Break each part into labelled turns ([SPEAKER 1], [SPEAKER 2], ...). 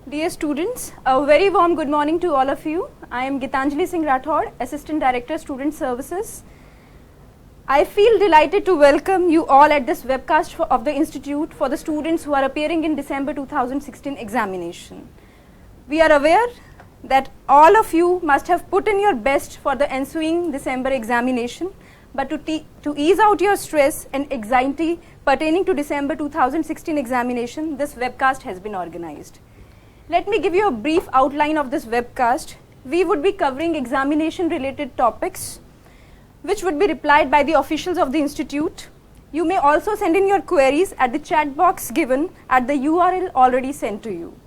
[SPEAKER 1] Dear students, a very warm good morning to all of you. I am Gitanjali Singh Rathod, Assistant Director, Student Services. I feel delighted to welcome you all at this webcast of the Institute for the students who are appearing in December 2016 examination. We are aware that all of you must have put in your best for the ensuing December examination, but to ease out your stress and anxiety pertaining to December 2016 examination, this webcast has been organized. Let me give you a brief outline of this webcast. We would be covering examination related topics which would be replied by the officials of the institute. You may also send in your queries at the chat box given at the URL already sent to you.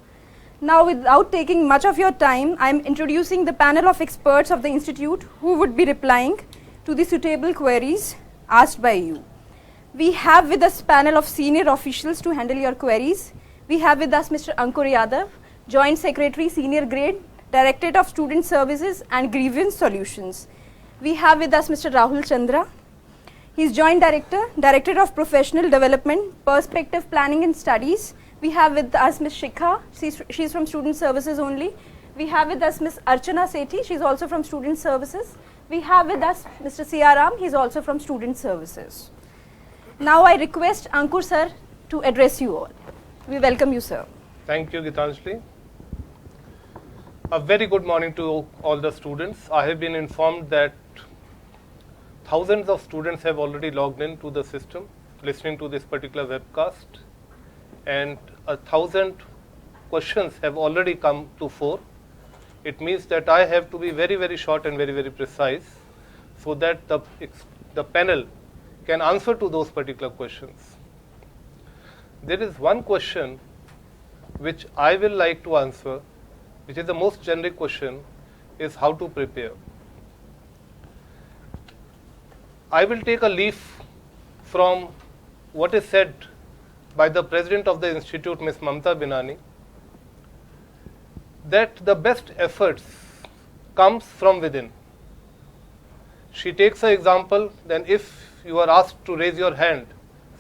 [SPEAKER 1] Now, without taking much of your time, I am introducing the panel of experts of the institute who would be replying to the suitable queries asked by you. We have with us panel of senior officials to handle your queries. We have with us Mr. Ankur Yadav, Joint Secretary, Senior Grade, Directorate of Student Services and Grievance Solutions. We have with us Mr. Rahul Chandra. He is Joint Director, Directorate of Professional Development, Perspective Planning and Studies. We have with us Ms. Shikha. She is from Student Services only. We have with us Ms. Archana Sethi. She is also from Student Services. We have with us Mr. Siaram. He is also from Student Services. Now I request Ankur sir to address you all. We welcome you, sir.
[SPEAKER 2] Thank you, Gitanjali. A very good morning to all the students. I have been informed that thousands of students have already logged in to the system listening to this particular webcast, and 1,000 questions have already come to fore. It means that I have to be very, very short and very, very precise so that the panel can answer to those particular questions. There is one question which I will like to answer, which is the most generic question, is how to prepare. I will take a leaf from what is said by the President of the Institute, Ms. Mamta Binani, that the best efforts comes from within. She takes an example, then if you are asked to raise your hand,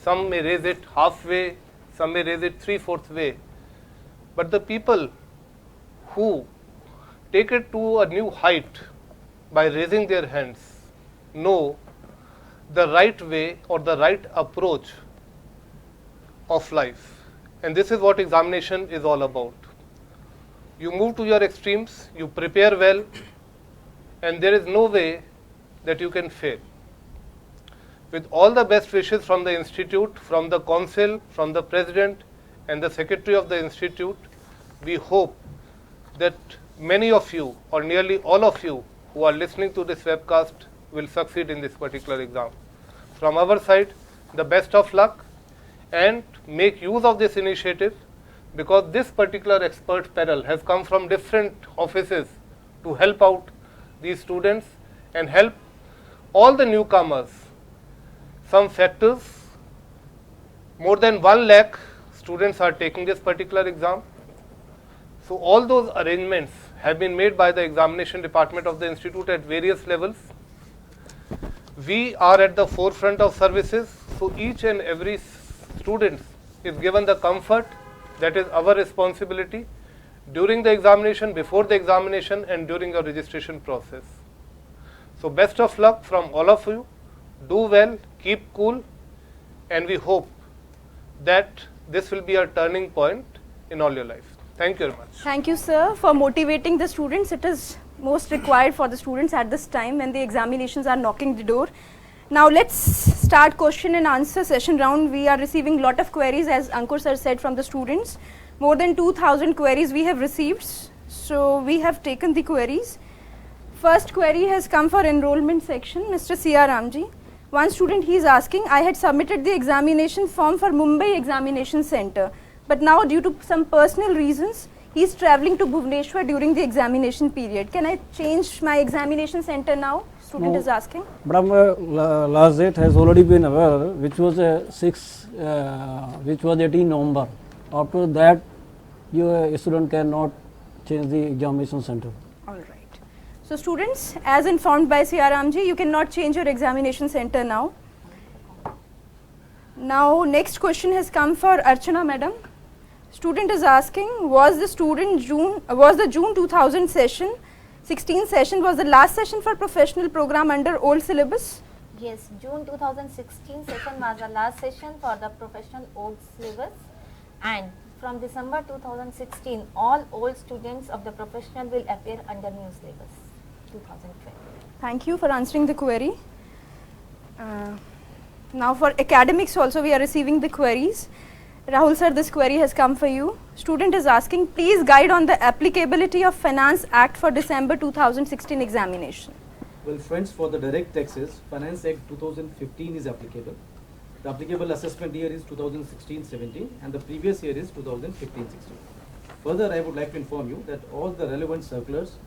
[SPEAKER 2] some may raise it halfway, some may raise it 3/4 way. But the people who take it to a new height by raising their hands know the right way or the right approach of life. And this is what examination is all about. You move to your extremes, you prepare well, and there is no way that you can fail. With all the best wishes from the institute, from the council, from the president and the secretary of the institute, we hope that many of you or nearly all of you who are listening to this webcast will succeed in this particular exam. From our side, the best of luck, and make use of this initiative, because this particular expert panel has come from different offices to help out these students and help all the newcomers. Some factors, more than 1 lakh students are taking this particular exam. So all those arrangements have been made by the examination department of the institute at various levels. We are at the forefront of services, so each and every student is given the comfort that is our responsibility during the examination, before the examination, and during the registration process. So best of luck from all of you. Do well, keep cool, and we hope that this will be a turning point in all your life. Thank you very much.
[SPEAKER 1] Thank you, sir, for motivating the students. It is most required for the students at this time when the examinations are knocking the door. Now let's start question and answer session round. We are receiving lot of queries, as Ankur sir said, from the students. More than 2,000 queries we have received. So we have taken the queries. First query has come for enrollment section, Mr. Siaramji. One student, he is asking, I had submitted the examination form for Mumbai Examination Center, but now due to some personal reasons, he is travelling to Bhubaneswar during the examination period. Can I change my examination center now? Student is asking.
[SPEAKER 3] Madam, last date has already been aware, which was 18 November. After that, your student cannot change the examination center.
[SPEAKER 1] All right. So students, as informed by Siaramji, you cannot change your examination center now. Now next question has come for Archana madam. Student is asking, was the June 2000 session, 16 session was the last session for professional program under old syllabus?
[SPEAKER 4] Yes, June 2016 session was the last session for the professional old syllabus, and from December 2016 all old students of the professional will appear under new syllabus 2012.
[SPEAKER 1] Thank you for answering the query. Now for academics also we are receiving the queries. Rahul sir, this query has come for you. Student is asking, please guide on the applicability of Finance Act for December 2016 examination.
[SPEAKER 5] Well friends, for the direct taxes, Finance Act 2015 is applicable. The applicable assessment year is 2016-17 and the previous year is 2015-16. Further, I would like to inform you that all the relevant circulars,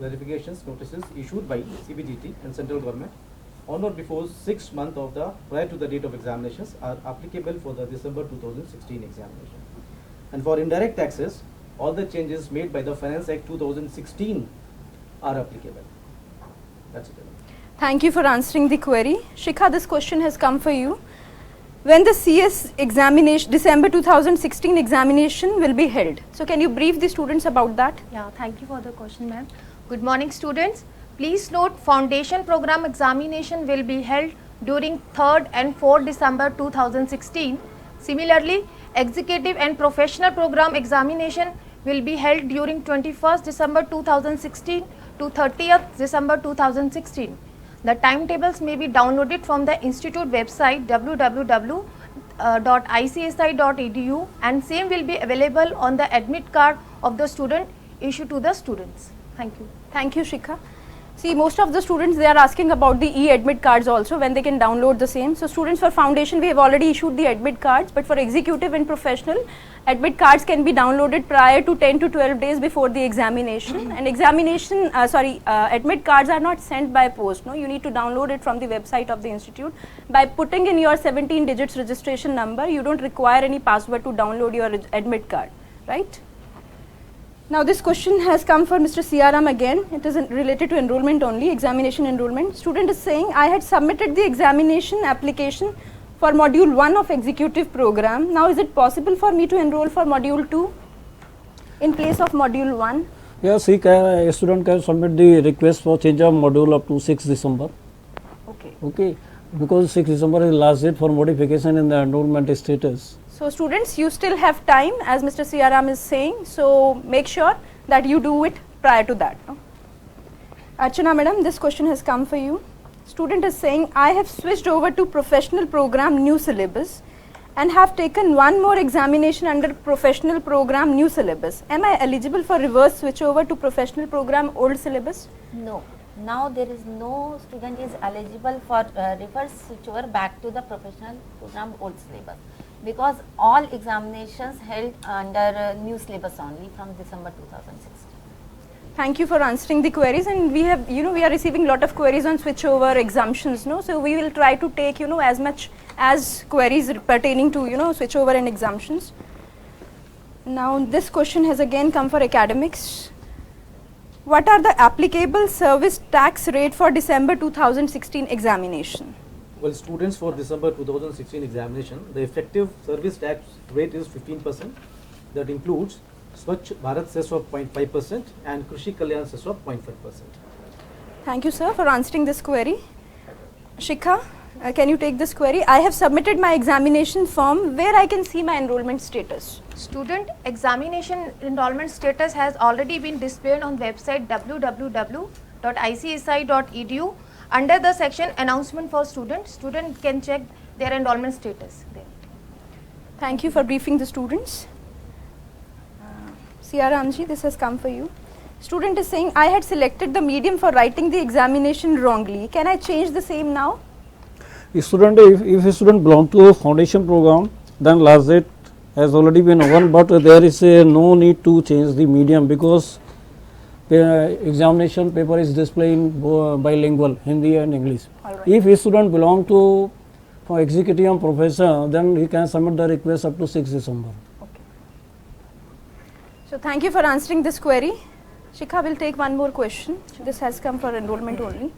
[SPEAKER 5] clarifications, notices issued by CBDT and central government on or before 6 months prior to the date of examinations are applicable for the December 2016 examination. And for indirect taxes, all the changes made by the Finance Act 2016 are applicable. That's it.
[SPEAKER 1] Thank you for answering the query. Shikha, this question has come for you. When the CS examination, December 2016 examination will be held? So can you brief the students about that?
[SPEAKER 6] Yeah, thank you for the question, ma'am. Good morning, students. Please note, foundation program examination will be held during 3rd and 4th December 2016. Similarly, executive and professional program examination will be held during 21st December 2016 to 30th December 2016. The timetables may be downloaded from the institute website www.icsi.edu and same will be available on the admit card of the student issued to the students. Thank you.
[SPEAKER 1] Thank you, Shikha. See, most of the students, they are asking about the e-admit cards also, when they can download the same. So students, for foundation we have already issued the admit cards, but for executive and professional, admit cards can be downloaded prior to 10 to 12 days before the examination. And admit cards are not sent by post. No, you need to download it from the website of the institute. By putting in your 17 digits registration number, you don't require any password to download your admit card, right? Now this question has come for Mr. Siaram again. It is related to enrollment only, examination enrollment. Student is saying, I had submitted the examination application for module 1 of executive program. Now is it possible for me to enroll for module 2 in place of module 1?
[SPEAKER 3] Yes, a student can submit the request for change of module up to 6 December. Okay, because 6 December is last date for modification in the enrollment status.
[SPEAKER 1] So students, you still have time, as Mr. Siaram is saying, so make sure that you do it prior to that. No? Archana madam, this question has come for you. Student is saying, I have switched over to professional program new syllabus and have taken one more examination under professional program new syllabus. Am I eligible for reverse switch over to professional program old syllabus?
[SPEAKER 4] No. Now there is no student is eligible for reverse switchover back to the professional program old syllabus, because all examinations held under new syllabus only from December 2016.
[SPEAKER 1] Thank you for answering the queries, and we have, we are receiving lot of queries on switchover exemptions, no? So we will try to take, as much as queries pertaining to, switchover and exemptions. Now this question has again come for academics. What are the applicable service tax rate for December 2016 examination?
[SPEAKER 5] Well, students, for December 2016 examination, the effective service tax rate is 15%. That includes Swachh Bharat cess of 0.5% and Krishi Kalyan cess of 0.5%.
[SPEAKER 1] Thank you, sir, for answering this query. Shikha, can you take this query? I have submitted my examination form. Where I can see my enrollment status?
[SPEAKER 6] Student examination enrollment status has already been displayed on website www.icsi.edu under the section announcement for students. Student can check their enrollment status there.
[SPEAKER 1] Thank you for briefing the students. Siaramji, this has come for you. Student is saying, I had selected the medium for writing the examination wrongly. Can I change the same now?
[SPEAKER 3] If a student belongs to a foundation program, then last date has already been over, but there is no need to change the medium because the examination paper is displaying bilingual, Hindi and English.
[SPEAKER 1] Right.
[SPEAKER 3] If a student belongs to executive and professor, then he can submit the request up to 6 December.
[SPEAKER 1] Okay. So thank you for answering this query. Shikha will take one more question. This has come for enrollment only.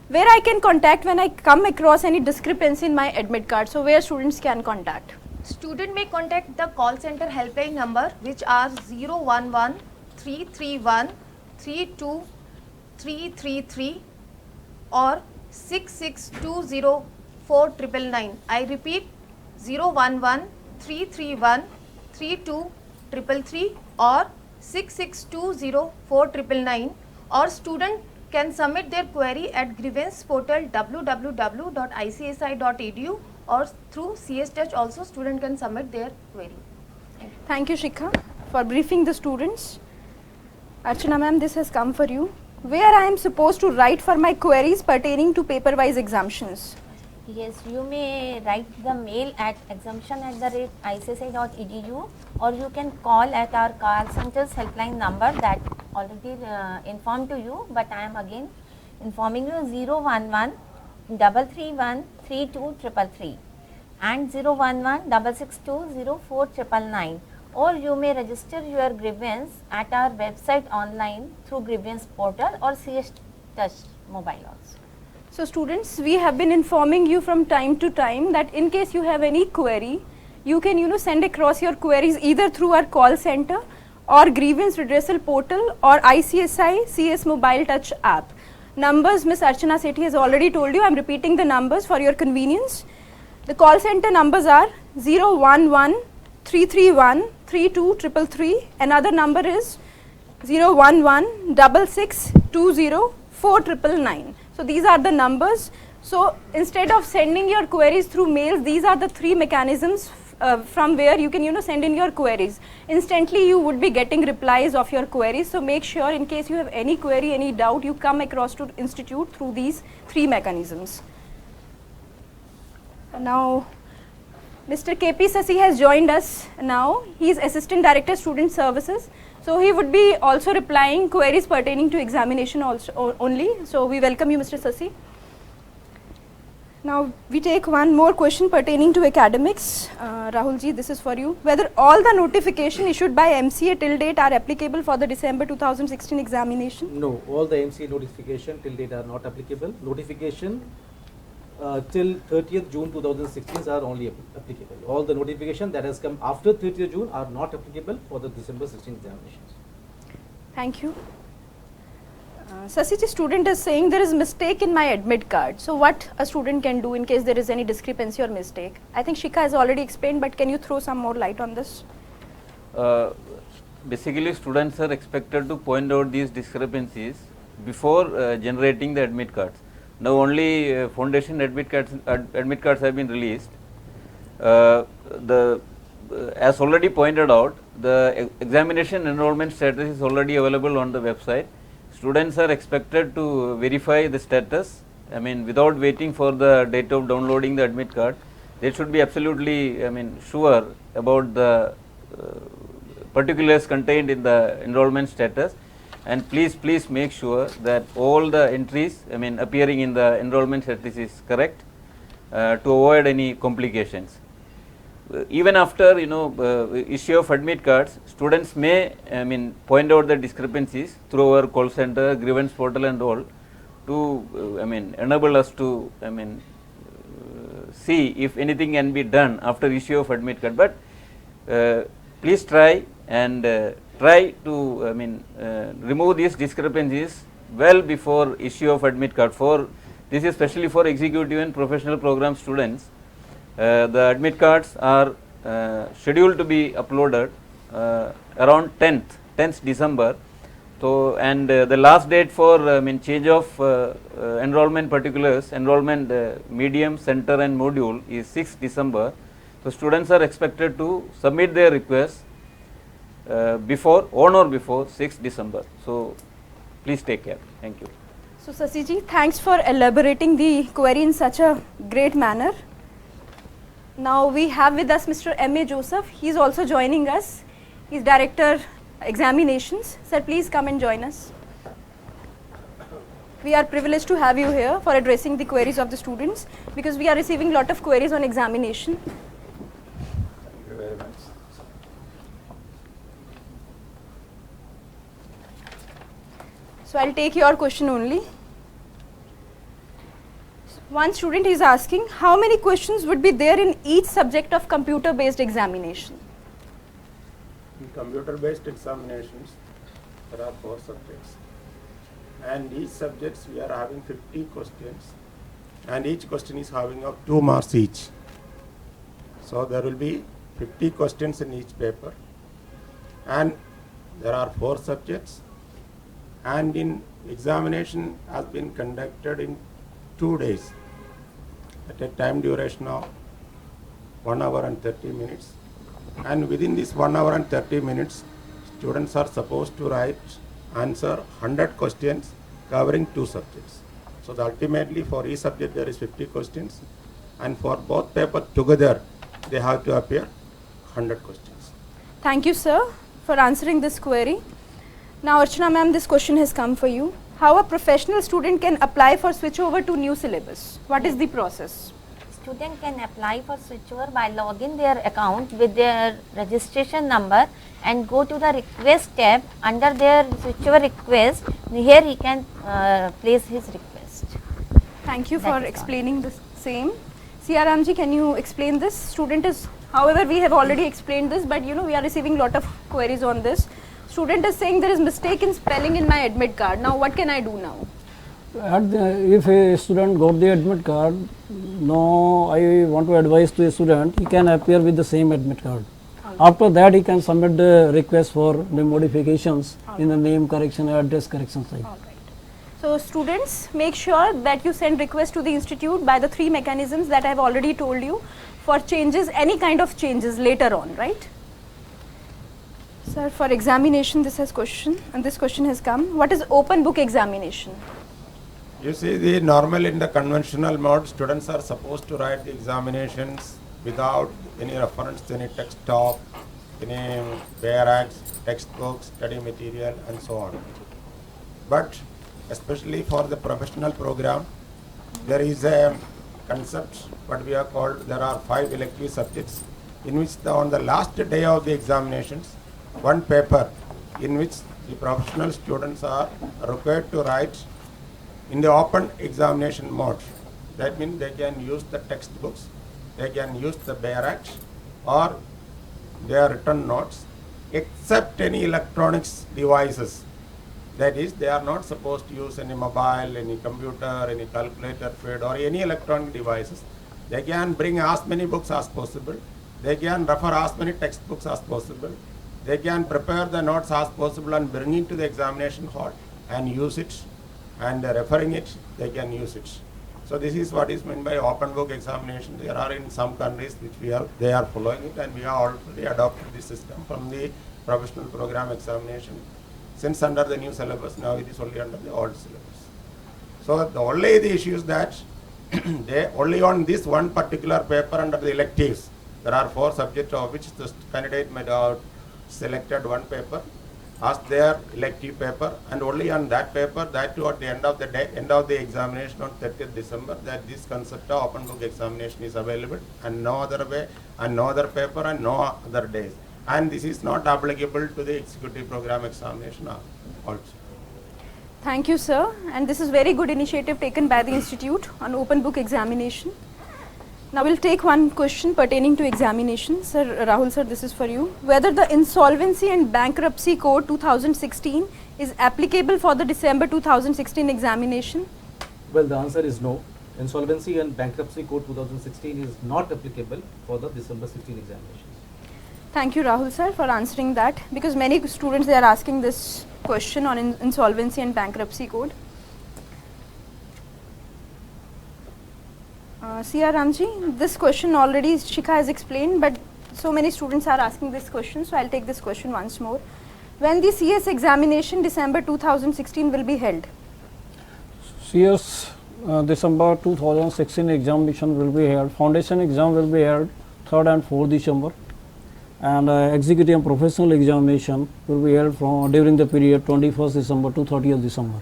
[SPEAKER 1] Where I can contact when I come across any discrepancy in my admit card? So where students can contact?
[SPEAKER 6] Student may contact the call center helpline number which are 011 331 32333 or 66204999. I repeat 011 331 32333 or 66204999, or student can submit their query at grievance portal www.icsi.edu, or through CS Touch also student can submit their query.
[SPEAKER 1] Thank you, Shikha, for briefing the students. Archana ma'am, this has come for you. Where I am supposed to write for my queries pertaining to paper-wise exemptions?
[SPEAKER 4] Yes, you may write the mail at exemption@icsi.edu, or you can call at our call center's helpline number that already informed to you, but I am again informing you 011 331 32333 and 011 662 04999, or you may register your grievance at our website online through grievance portal or CS Touch mobile also.
[SPEAKER 1] So students, we have been informing you from time to time that in case you have any query, you can send across your queries either through our call center or grievance redressal portal or ICSI CS mobile touch app. Numbers Miss Archana Sethi has already told you. I am repeating the numbers for your convenience. The call center numbers are 011 331 32333. Another number is 011 6620 4999. So these are the numbers. So instead of sending your queries through mails, these are the three mechanisms from where you can send in your queries. Instantly you would be getting replies of your queries. So make sure in case you have any query, any doubt, you come across to institute through these three mechanisms. Now Mr. KP Sasi has joined us now. He is Assistant Director Student Services. So he would be also replying queries pertaining to examination also only. So we welcome you, Mr. Sasi. Now we take one more question pertaining to academics. Rahul ji, this is for you. Whether all the notification issued by MCA till date are applicable for the December 2016 examination?
[SPEAKER 5] No, all the MCA notification till date are not applicable. Notification till 30th June 2016 are only applicable. All the notification that has come after 30th June are not applicable for the December 16 examinations.
[SPEAKER 1] Thank you. Sasi ji, student is saying there is mistake in my admit card. So what a student can do in case there is any discrepancy or mistake? I think Shikha has already explained, but can you throw some more light on this?
[SPEAKER 7] Basically, students are expected to point out these discrepancies before generating the admit cards. Now only foundation admit cards have been released. As already pointed out, the examination enrollment status is already available on the website. Students are expected to verify the status. I mean, without waiting for the date of downloading the admit card, they should be absolutely, sure about the particulars contained in the enrollment status. And please make sure that all the entries, appearing in the enrollment status is correct to avoid any complications. Even after issue of admit cards, students may point out the discrepancies through our call center, grievance portal and all to enable us to see if anything can be done after issue of admit card. But please try and try to remove these discrepancies well before issue of admit card. This is especially for executive and professional program students. The admit cards are scheduled to be uploaded around 10th December. So, and the last date for change of enrollment particulars, enrollment medium, center and module is 6th December. So, students are expected to submit their requests on or before 6th December. So, please take care. Thank you.
[SPEAKER 1] So Sasi ji, thanks for elaborating the query in such a great manner. Now we have with us Mr. M.A. Joseph. He is also joining us. He is Director Examinations. Sir, please come and join us. We are privileged to have you here for addressing the queries of the students because we are receiving a lot of queries on examination.
[SPEAKER 8] Thank you very much.
[SPEAKER 1] So I'll take your question only. One student is asking, how many questions would be there in each subject of computer-based examination?
[SPEAKER 8] In computer-based examinations, there are 4 subjects. And each subjects we are having 50 questions. And each question is having up 2 marks each. So there will be 50 questions in each paper. And there are 4 subjects. And in examination has been conducted in 2 days at a time duration of 1 hour and 30 minutes. And within this 1 hour and 30 minutes, students are supposed to answer 100 questions covering 2 subjects. So ultimately for each subject there is 50 questions, and for both papers together they have to appear 100 questions.
[SPEAKER 1] Thank you, sir, for answering this query. Now, Archana ma'am, this question has come for you. How a professional student can apply for switchover to new syllabus? What is the process?
[SPEAKER 4] Student can apply for switchover by logging their account with their registration number and go to the request tab. Under their switchover request, here he can place his request.
[SPEAKER 1] Thank you for explaining the same. Siaramji, can you explain this? Student is, however, we have already explained this, but we are receiving lot of queries on this. Student is saying there is mistake in spelling in my admit card. Now what can I do now?
[SPEAKER 3] If a student got the admit card, no, I want to advise to a student, he can appear with the same admit card. After that, he can submit the request for the modifications in the name correction or address correction side.
[SPEAKER 1] So students, make sure that you send request to the institute by the 3 mechanisms that I have already told you for changes, any kind of changes later on, right? Sir, for examination, this question has come. What is open book examination?
[SPEAKER 8] You see, normally in the conventional mode, students are supposed to write the examinations without any reference to any text of any bare acts, textbooks, study material, and so on. But especially for the professional program, there is a concept what we are called, there are 5 elective subjects in which on the last day of the examinations, one paper in which the professional students are required to write in the open examination mode. That means they can use the textbooks, they can use the bare acts or their written notes, except any electronics devices. That is, they are not supposed to use any mobile, any computer, any calculator, pad or any electronic devices. They can bring as many books as possible. They can refer as many textbooks as possible. They can prepare the notes as possible and bring it to the examination hall and use it, and referring it, they can use it. So this is what is meant by open book examination. There are in some countries which they are following it, and we have already adopted this system from the professional program examination. Since under the new syllabus, now it is only under the old syllabus. So the issue is that they only on this one particular paper under the electives, there are 4 subjects of which the candidate might have selected one paper as their elective paper, and only on that paper, that too at the end of the day, end of the examination on 30th December, that this concept of open book examination is available, and no other way, and no other paper, and no other days. And this is not applicable to the executive program examination also.
[SPEAKER 1] Thank you, sir. And this is very good initiative taken by the institute on open book examination. Now we'll take one question pertaining to examination. Sir, Rahul sir, this is for you. Whether the Insolvency and Bankruptcy Code 2016 is applicable for the December 2016 examination?
[SPEAKER 5] Well, the answer is no. Insolvency and Bankruptcy Code 2016 is not applicable for the December 16 examinations.
[SPEAKER 1] Thank you, Rahul sir, for answering that, because many students they are asking this question on Insolvency and Bankruptcy Code. C.R. Ramji, this question already Shikha has explained, but so many students are asking this question, so I'll take this question once more. When the CS examination December 2016 will be held?
[SPEAKER 3] CS December 2016 examination will be held. Foundation exam will be held 3rd and 4th December, and executive and professional examination will be held during the period 21st December to 30th December.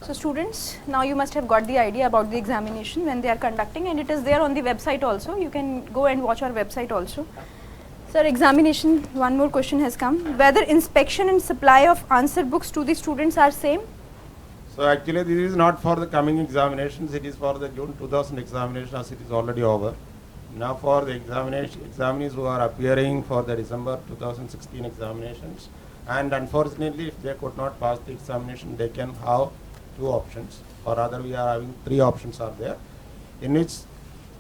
[SPEAKER 1] So students, now you must have got the idea about the examination when they are conducting, and it is there on the website also. You can go and watch our website also. Sir, examination, one more question has come. Whether inspection and supply of answer books to the students are same?
[SPEAKER 8] So actually this is not for the coming examinations, it is for the June 2000 examination as it is already over. Now for the examinees who are appearing for the December 2016 examinations, and unfortunately if they could not pass the examination, they can have two options, or rather we are having three options are there, in which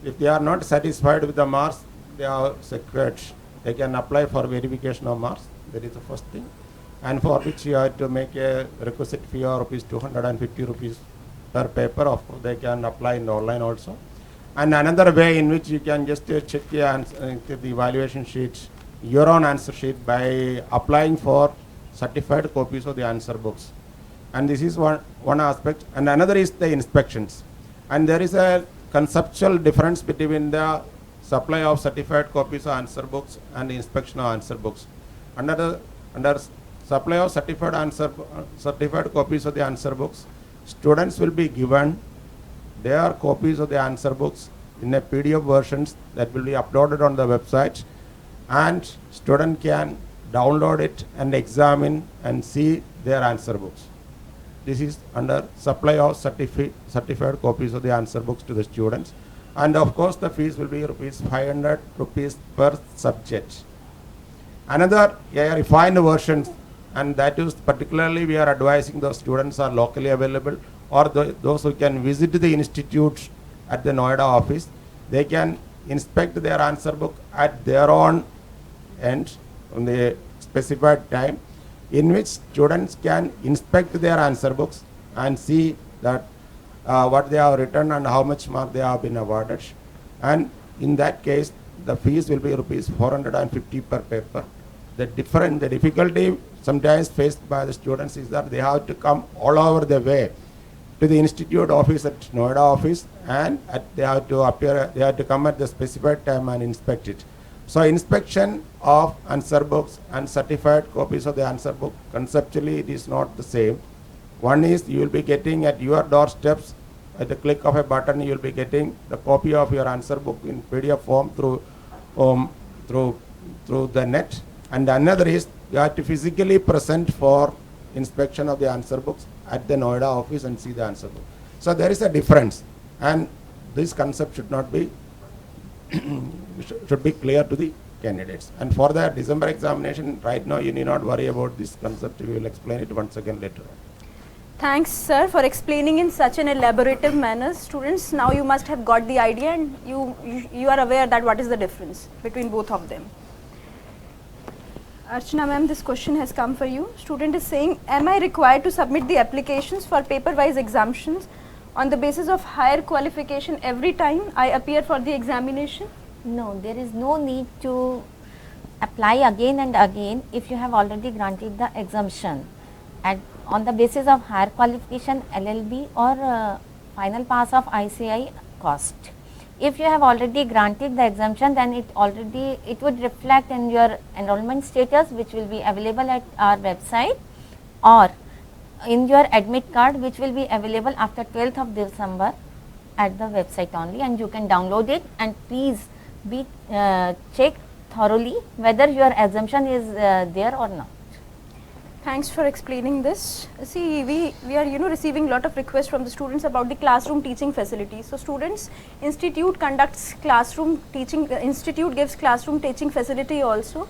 [SPEAKER 8] if they are not satisfied with the marks they are secured, they can apply for verification of marks. That is the first thing, and for which you have to make a requisite fee of rupees 250 rupees per paper. Of course they can apply in online also. And another way in which you can just check the evaluation sheet, your own answer sheet, by applying for certified copies of the answer books. And this is one aspect. And another is the inspections. And there is a conceptual difference between the supply of certified copies of answer books and the inspection of answer books. Under supply of certified copies of the answer books, students will be given their copies of the answer books in a PDF versions that will be uploaded on the website, and student can download it and examine and see their answer books. This is under supply of certified copies of the answer books to the students, and of course the fees will be rupees 500 rupees per subject. Another refined version, and that is particularly we are advising those students are locally available, or those who can visit the institute at the Noida office. They can inspect their answer book at their own end on the specified time, in which students can inspect their answer books and see that what they have written and how much mark they have been awarded. And in that case the fees will be rupees 450 per paper. The difficulty sometimes faced by the students is that they have to come all over the way to the institute office at Noida office, and they have to come at the specified time and inspect it. So inspection of answer books and certified copies of the answer book, conceptually it is not the same. One is you will be getting at your doorsteps, at the click of a button you will be getting the copy of your answer book in PDF form through the net, and another is you have to physically present for inspection of the answer books at the Noida office and see the answer book. So there is a difference, and this concept should not be should be clear to the candidates. And for the December examination, right now you need not worry about this concept. We will explain it once again later on.
[SPEAKER 1] Thanks, sir, for explaining in such an elaborative manner. Students, now you must have got the idea, and you are aware that what is the difference between both of them. Archana ma'am, this question has come for you. Student is saying, am I required to submit the applications for paper-wise exemptions on the basis of higher qualification every time I appear for the examination?
[SPEAKER 4] No, there is no need to apply again and again if you have already granted the exemption on the basis of higher qualification, LLB, or final pass of ICI cost. If you have already granted the exemption, then it would reflect in your enrollment status, which will be available at our website, or in your admit card, which will be available after 12th of December at the website only, and you can download it. And please be check thoroughly whether your exemption is there or not.
[SPEAKER 1] Thanks for explaining this. See, we are receiving a lot of requests from the students about the classroom teaching facilities. So students, institute conducts classroom teaching, institute gives classroom teaching facility also.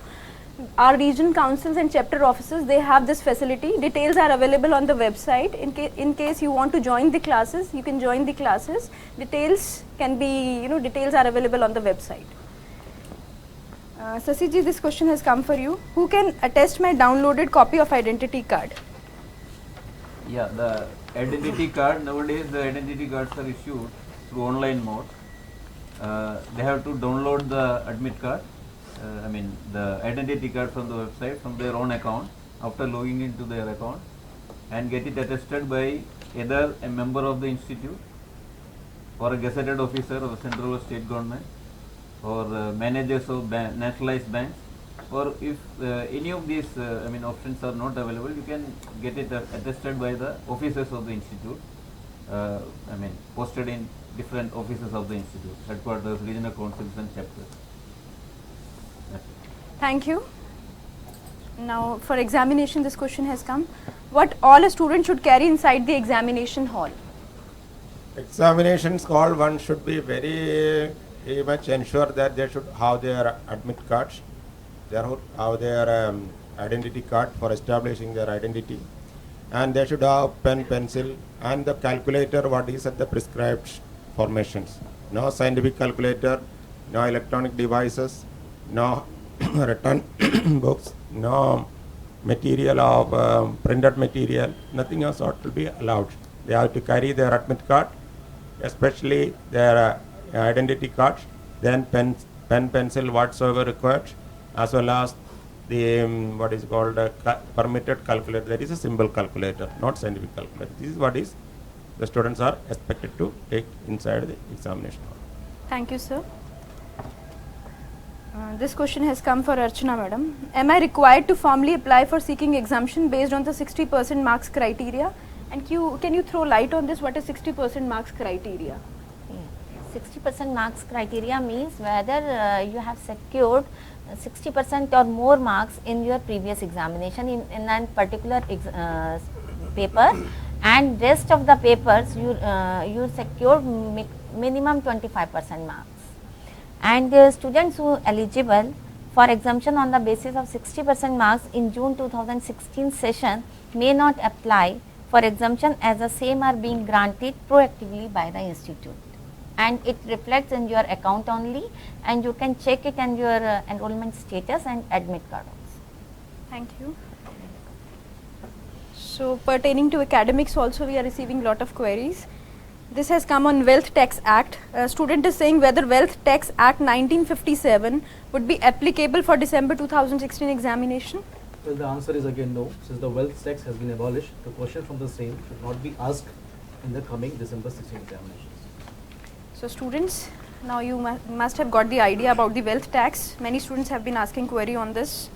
[SPEAKER 1] Our region councils and chapter offices, they have this facility. Details are available on the website. In case you want to join the classes, you can join the classes. Details can be, details are available on the website. Sasiji, this question has come for you. Who can attest my downloaded copy of identity card?
[SPEAKER 7] Yeah, the identity card, nowadays the identity cards are issued through online mode. They have to download the admit card, the identity card from the website from their own account after logging into their account, and get it attested by either a member of the institute or a gazetted officer of the central or state government, or managers of nationalized banks, or if any of these options are not available, you can get it attested by the officers of the institute, posted in different offices of the institute, headquarters, regional councils and chapters.
[SPEAKER 1] Thank you. Now for examination, this question has come. what all a student should carry inside the examination hall?
[SPEAKER 8] Examinations hall, one should be very much ensure that they should have their admit cards, they have their identity card for establishing their identity, and they should have pen, pencil, and the calculator what is at the prescribed formations. No scientific calculator, no electronic devices, no written books, no material of printed material, nothing else ought to be allowed. They have to carry their admit card, especially their identity card, then pen, pencil, whatsoever required, as well as the what is called a permitted calculator. That is a simple calculator, not scientific calculator. This is what is the students are expected to take inside the examination hall.
[SPEAKER 1] Thank you, sir. This question has come for Archana madam. Am I required to formally apply for seeking exemption based on the 60% marks criteria? And can you throw light on this? What is 60% marks criteria?
[SPEAKER 4] 60% marks criteria means whether you have secured 60% or more marks in your previous examination in a particular paper, and rest of the papers you secured minimum 25% marks. And students who are eligible for exemption on the basis of 60% marks in June 2016 session may not apply for exemption, as the same are being granted proactively by the institute, and it reflects in your account only, and you can check it in your enrollment status and admit card also.
[SPEAKER 1] Thank you. So pertaining to academics also, we are receiving lot of queries. This has come on Wealth Tax Act. A student is saying whether Wealth Tax Act 1957 would be applicable for December 2016 examination.
[SPEAKER 5] Well, the answer is again no. Since the wealth tax has been abolished, the question from the same should not be asked in the coming December 16 examinations.
[SPEAKER 1] So students, now you must have got the idea about the wealth tax. Many students have been asking query on this.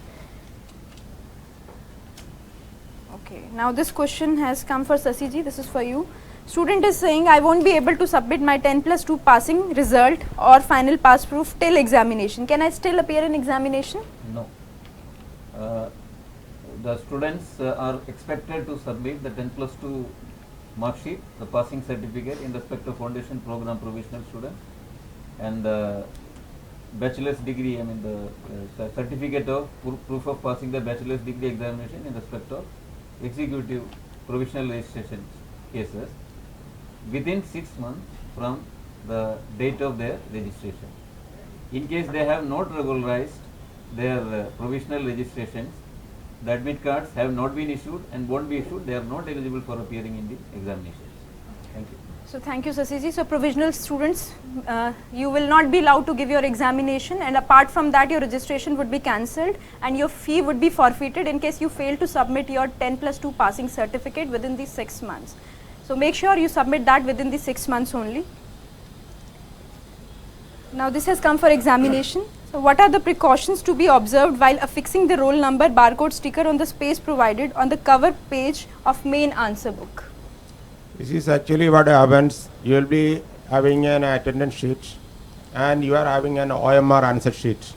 [SPEAKER 1] Okay, now this question has come for Sasi ji. This is for you. Student is saying, I won't be able to submit my 10+2 passing result or final pass proof till examination. Can I still appear in examination?
[SPEAKER 7] No. The students are expected to submit the 10+2 mark sheet, the passing certificate in respect of foundation program provisional student, and the bachelor's degree, I mean the certificate of proof of passing the bachelor's degree examination in respect of executive provisional registration cases within 6 months from the date of their registration. In case they have not regularized their provisional registrations, the admit cards have not been issued and won't be issued, they are not eligible for appearing in the examinations. Thank you.
[SPEAKER 1] So thank you, Sasi ji. So provisional students, you will not be allowed to give your examination, and apart from that your registration would be cancelled and your fee would be forfeited in case you fail to submit your 10+2 passing certificate within these 6 months. So make sure you submit that within the 6 months only. Now this has come for examination. So what are the precautions to be observed while affixing the roll number barcode sticker on the space provided on the cover page of main answer book?
[SPEAKER 8] This is actually what happens. You will be having an attendance sheet and you are having an OMR answer sheet,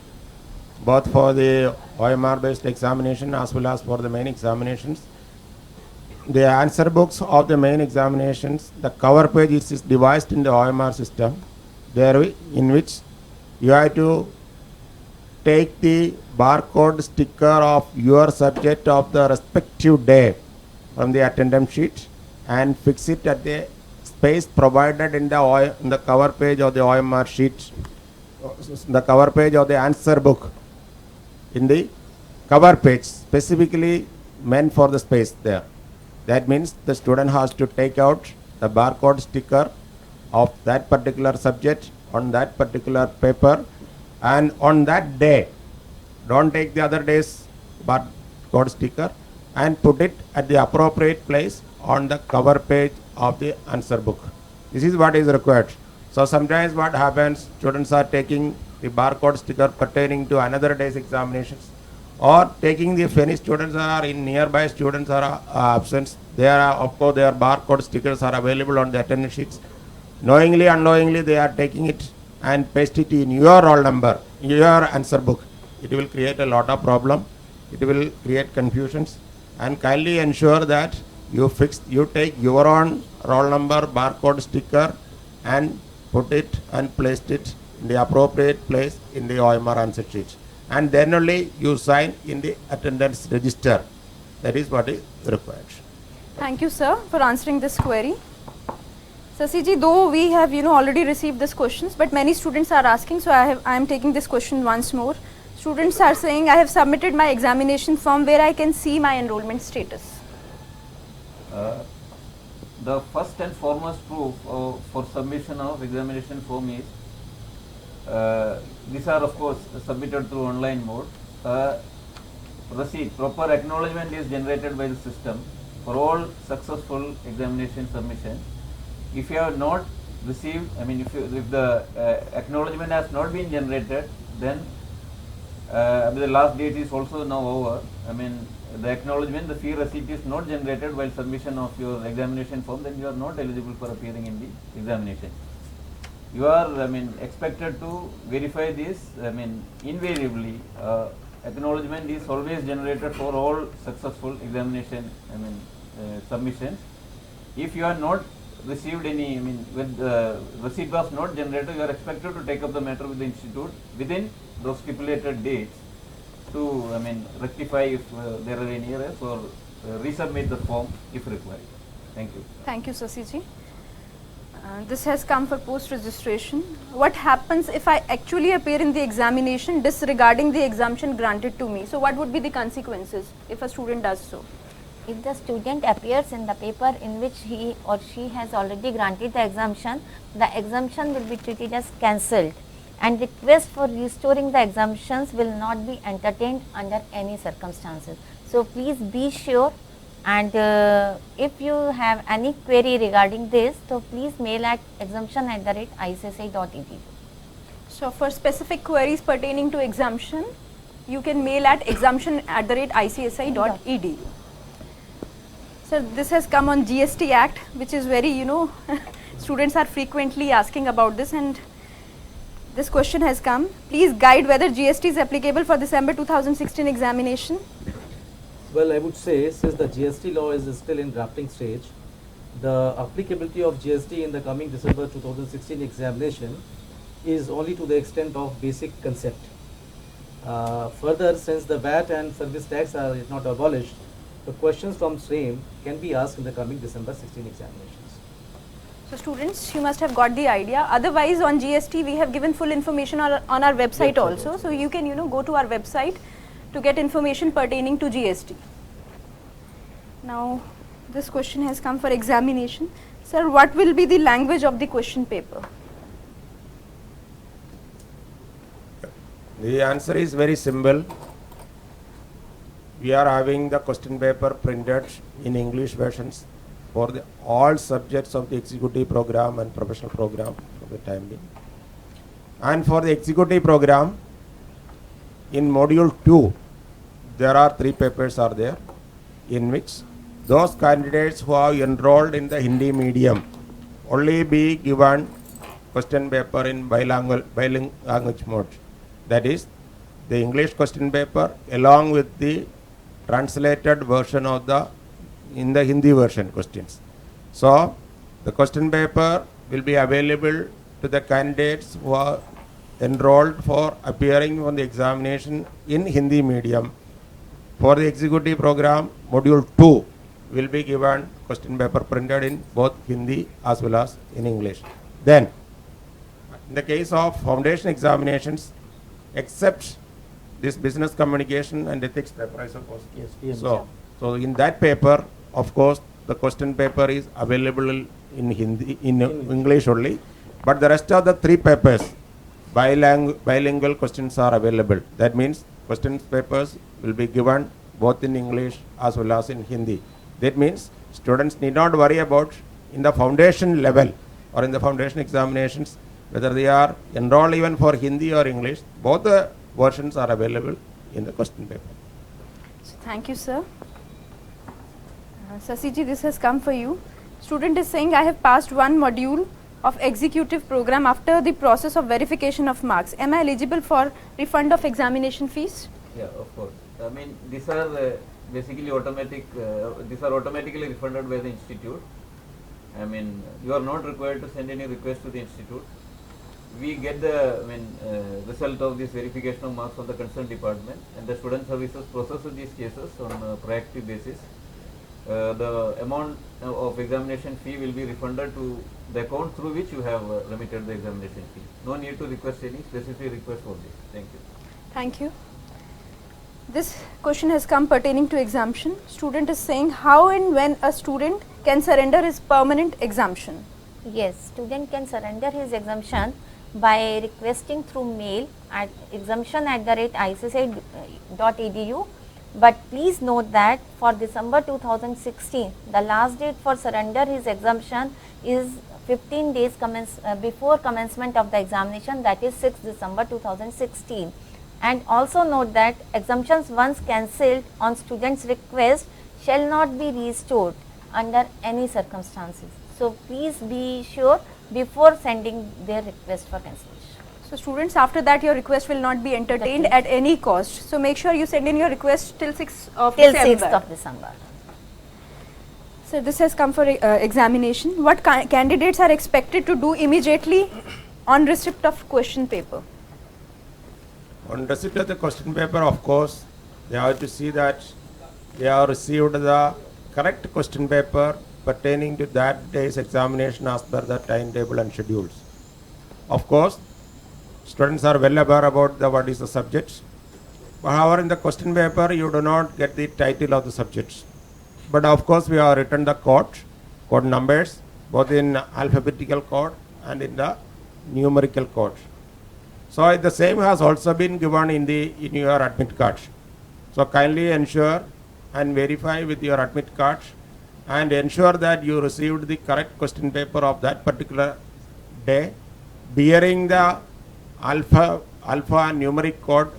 [SPEAKER 8] both for the OMR based examination as well as for the main examinations. The answer books of the main examinations, the cover page is devised in the OMR system, there in which you have to take the barcode sticker of your subject of the respective day from the attendance sheet and fix it at the space provided in the cover page of the OMR sheet, the cover page of the answer book, in the cover page specifically meant for the space there. That means the student has to take out the barcode sticker of that particular subject on that particular paper, and on that day, don't take the other day's barcode sticker and put it at the appropriate place on the cover page of the answer book. This is what is required. So sometimes what happens, students are taking the barcode sticker pertaining to another day's examinations, or taking the, if any students are in nearby students are absent, there are, of course, their barcode stickers are available on the attendance sheets. Knowingly, unknowingly, they are taking it and paste it in your roll number, your answer book. It will create a lot of problem. It will create confusions. and kindly ensure that you take your own roll number barcode sticker and put it and placed it in the appropriate place in the OMR answer sheet, and then only you sign in the attendance register. That is what is required.
[SPEAKER 1] Thank you, sir, for answering this query. Sasiji, though we have already received these questions, but many students are asking, so I am taking this question once more. Students are saying, I have submitted my examination form, where I can see my enrollment status.
[SPEAKER 7] The first and foremost proof for submission of examination form is, these are of course submitted through online mode. Receipt, proper acknowledgement is generated by the system for all successful examination submission. If you have not received, if the acknowledgement has not been generated, then the last date is also now over. The acknowledgement, the fee receipt is not generated while submission of your examination form, then you are not eligible for appearing in the examination. You are expected to verify this. Invariably acknowledgement is always generated for all successful examination submissions. If you are not received any, when the receipt was not generated, you are expected to take up the matter with the institute within those stipulated dates to rectify if there are any errors, or resubmit the form if required. Thank you.
[SPEAKER 1] Thank you, Sasiji. This has come for post registration. What happens if I actually appear in the examination disregarding the exemption granted to me? So what would be the consequences if a student does so?
[SPEAKER 4] If the student appears in the paper in which he or she has already granted the exemption will be treated as cancelled, and request for restoring the exemptions will not be entertained under any circumstances. So please be sure, and if you have any query regarding this, so please mail at exemption@icsi.edu.
[SPEAKER 1] So for specific queries pertaining to exemption, you can mail at exemption@icsi.edu. Sir, this has come on GST Act, which is very, students are frequently asking about this, and this question has come. Please guide whether GST is applicable for December 2016 examination.
[SPEAKER 5] Well, I would say, since the GST law is still in drafting stage, the applicability of GST in the coming December 2016 examination is only to the extent of basic concept. Further, since the VAT and service tax are not abolished, the questions from same can be asked in the coming December 16 examinations.
[SPEAKER 1] So students, you must have got the idea. Otherwise, on GST, we have given full information on our website also. So you can, go to our website to get information pertaining to GST. Now, this question has come for examination. Sir, what will be the language of the question paper?
[SPEAKER 8] The answer is very simple. We are having the question paper printed in English versions for all subjects of the executive program and professional program for the time being. And for the executive program, in module 2, there are 3 papers are there, in which those candidates who are enrolled in the Hindi medium only be given question paper in bilingual language mode. That is, the English question paper along with the translated version of the Hindi version questions. So the question paper will be available to the candidates who are enrolled for appearing on the examination in Hindi medium. For the executive program, module 2 will be given question paper printed in both Hindi as well as in English. Then, in the case of foundation examinations, except this business communication and ethics paper, I suppose.
[SPEAKER 3] Yes, PM.
[SPEAKER 8] So in that paper, of course, the question paper is available in Hindi, in English only, but the rest of the 3 papers, bilingual questions are available. That means question papers will be given both in English as well as in Hindi. That means students need not worry about in the foundation level or in the foundation examinations whether they are enrolled even for Hindi or English. Both the versions are available in the question paper.
[SPEAKER 1] So thank you, sir. Sasiji, this has come for you. Student is saying, I have passed one module of executive program after the process of verification of marks. Am I eligible for refund of examination fees?
[SPEAKER 7] Yeah, of course. I mean, these are basically automatic, these are automatically refunded by the institute. I mean, you are not required to send any request to the institute. We get the result of this verification of marks from the concerned department, and the student services processes these cases on a proactive basis. The amount of examination fee will be refunded to the account through which you have remitted the examination fee. No need to request any specific request for this. Thank you.
[SPEAKER 1] Thank you. This question has come pertaining to exemption. Student is saying how and when a student can surrender his permanent exemption.
[SPEAKER 4] Yes, student can surrender his exemption by requesting through mail at exemption@icci.edu. But please note that for December 2016, the last date for surrender his exemption is 15 days before commencement of the examination, that is 6 December 2016. And also note that exemptions once cancelled on students' request shall not be restored under any circumstances. So please be sure before sending their request for cancellation.
[SPEAKER 1] So students, after that your request will not be entertained at any cost. So make sure you send in your request till 6th of December.
[SPEAKER 4] 6th of December.
[SPEAKER 1] So this has come for examination. What candidates are expected to do immediately on receipt of question paper?
[SPEAKER 8] On receipt of the question paper, of course, they have to see that they have received the correct question paper pertaining to that day's examination as per the timetable and schedules. Of course, students are well aware about what is the subject. However, in the question paper, you do not get the title of the subject. But of course, we have written the code numbers, both in alphabetical code and in the numerical code. So the same has also been given in your admit card. So kindly ensure and verify with your admit card and ensure that you received the correct question paper of that particular day, bearing the alpha numeric code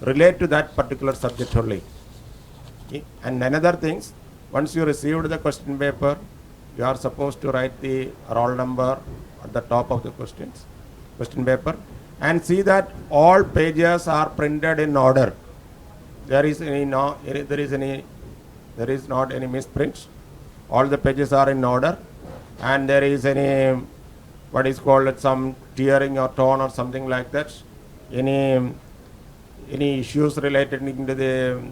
[SPEAKER 8] relate to that particular subject only. Okay. And another things, once you received the question paper, you are supposed to write the roll number at the top of the question paper, and see that all pages are printed in order. There is not any misprint. All the pages are in order, and there is any what is called some tearing or torn or something like that. Any issues related to the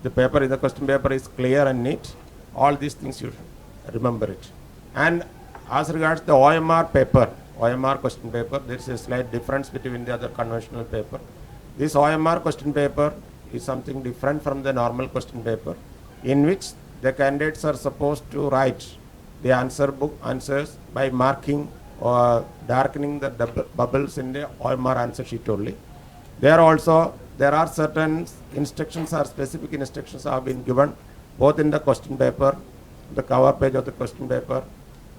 [SPEAKER 8] paper in the question paper is clear and neat. All these things you should remember it. And as regards the OMR paper, OMR question paper, there is a slight difference between the other conventional paper. This OMR question paper is something different from the normal question paper, in which the candidates are supposed to write the answers by marking or darkening the bubbles in the OMR answer sheet only. There are certain instructions or specific instructions have been given both in the question paper, the cover page of the question paper,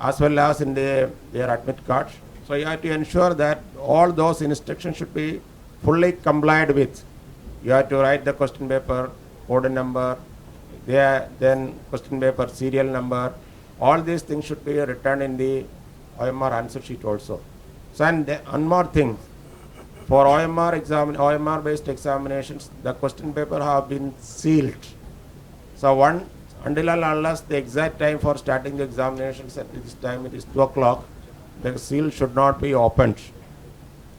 [SPEAKER 8] as well as in their admit card. So you have to ensure that all those instructions should be fully complied with. You have to write the question paper code number, then question paper serial number. All these things should be written in the OMR answer sheet also. So and one more thing, for OMR based examinations, the question paper have been sealed. So until and unless the exact time for starting the examinations, at this time it is 2 o'clock, the seal should not be opened,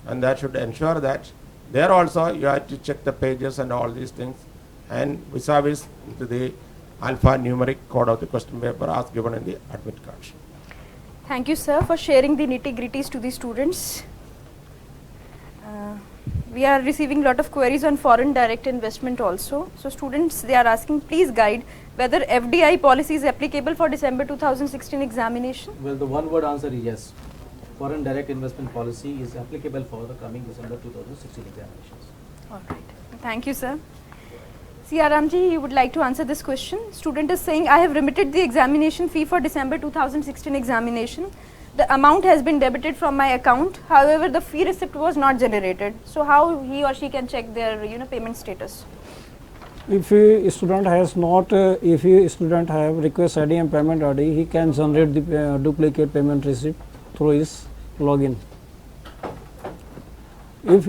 [SPEAKER 8] and that should ensure that there also you have to check the pages and all these things, and vis-a-vis to the alphanumeric code of the question paper as given in the admit card.
[SPEAKER 1] Thank you, sir, for sharing the nitty-gritties to the students. We are receiving a lot of queries on foreign direct investment also. So students, they are asking, please guide whether FDI policy is applicable for December 2016 examination.
[SPEAKER 5] Well, the one word answer is yes. Foreign direct investment policy is applicable for the coming December 2016 examinations.
[SPEAKER 1] All right. Thank you, sir. Siaramji, you would like to answer this question. Student is saying, I have remitted the examination fee for December 2016 examination. The amount has been debited from my account. However, the fee receipt was not generated. So how he or she can check their payment status?
[SPEAKER 3] If a student has not, if a student have request ID and payment ID, he can generate the duplicate payment receipt through his login. If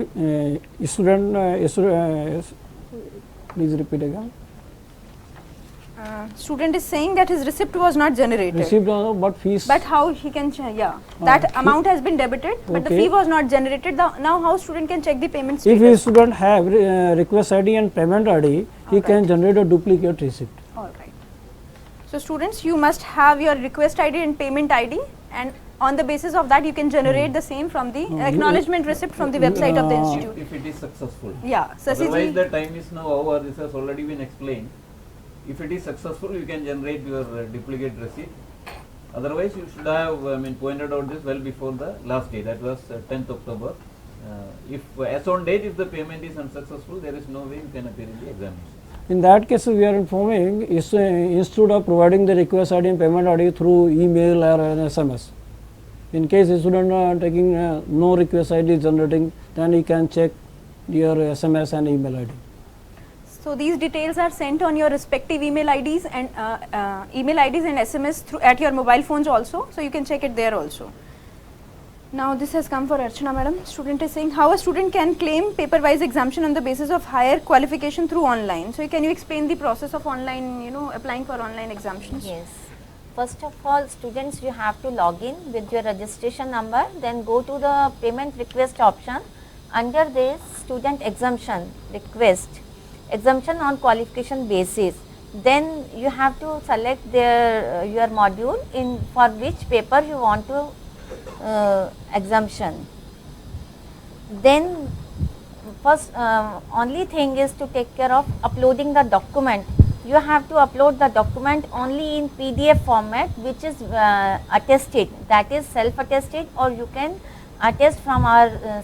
[SPEAKER 3] Please repeat again.
[SPEAKER 1] Student is saying that his receipt was not generated.
[SPEAKER 3] Receipt, but fees.
[SPEAKER 1] But how he can that amount has been debited, but the fee was not generated. Now how student can check the payment status?
[SPEAKER 3] If a student have request ID and payment ID, he can generate a duplicate receipt.
[SPEAKER 1] All right. So students, you must have your request ID and payment ID, and on the basis of that you can generate the same from the acknowledgement receipt from the website of the institute.
[SPEAKER 7] If it is successful.
[SPEAKER 1] Yeah. So
[SPEAKER 7] Otherwise the time is now over. This has already been explained. If it is successful, you can generate your duplicate receipt. Otherwise, you should have pointed out this well before the last day. That was 10th October. If as on date, if the payment is unsuccessful, there is no way you can appear in the examination.
[SPEAKER 3] In that case, we are informing instead of providing the request ID and payment ID through email or an SMS. In case the student taking no request ID generating, then he can check your SMS and email ID.
[SPEAKER 1] So these details are sent on your respective email IDs and SMS through at your mobile phones also. So you can check it there also. Now this has come for Archana madam. Student is saying how a student can claim paper-wise exemption on the basis of higher qualification through online. So can you explain the process of online, applying for online exemptions?
[SPEAKER 4] Yes. First of all, students, you have to log in with your registration number, then go to the payment request option. Under this student exemption request, exemption on qualification basis, then you have to select your module in for which paper you want to exemption. Then first only thing is to take care of uploading the document. You have to upload the document only in PDF format, which is attested, that is self-attested, or you can attest from our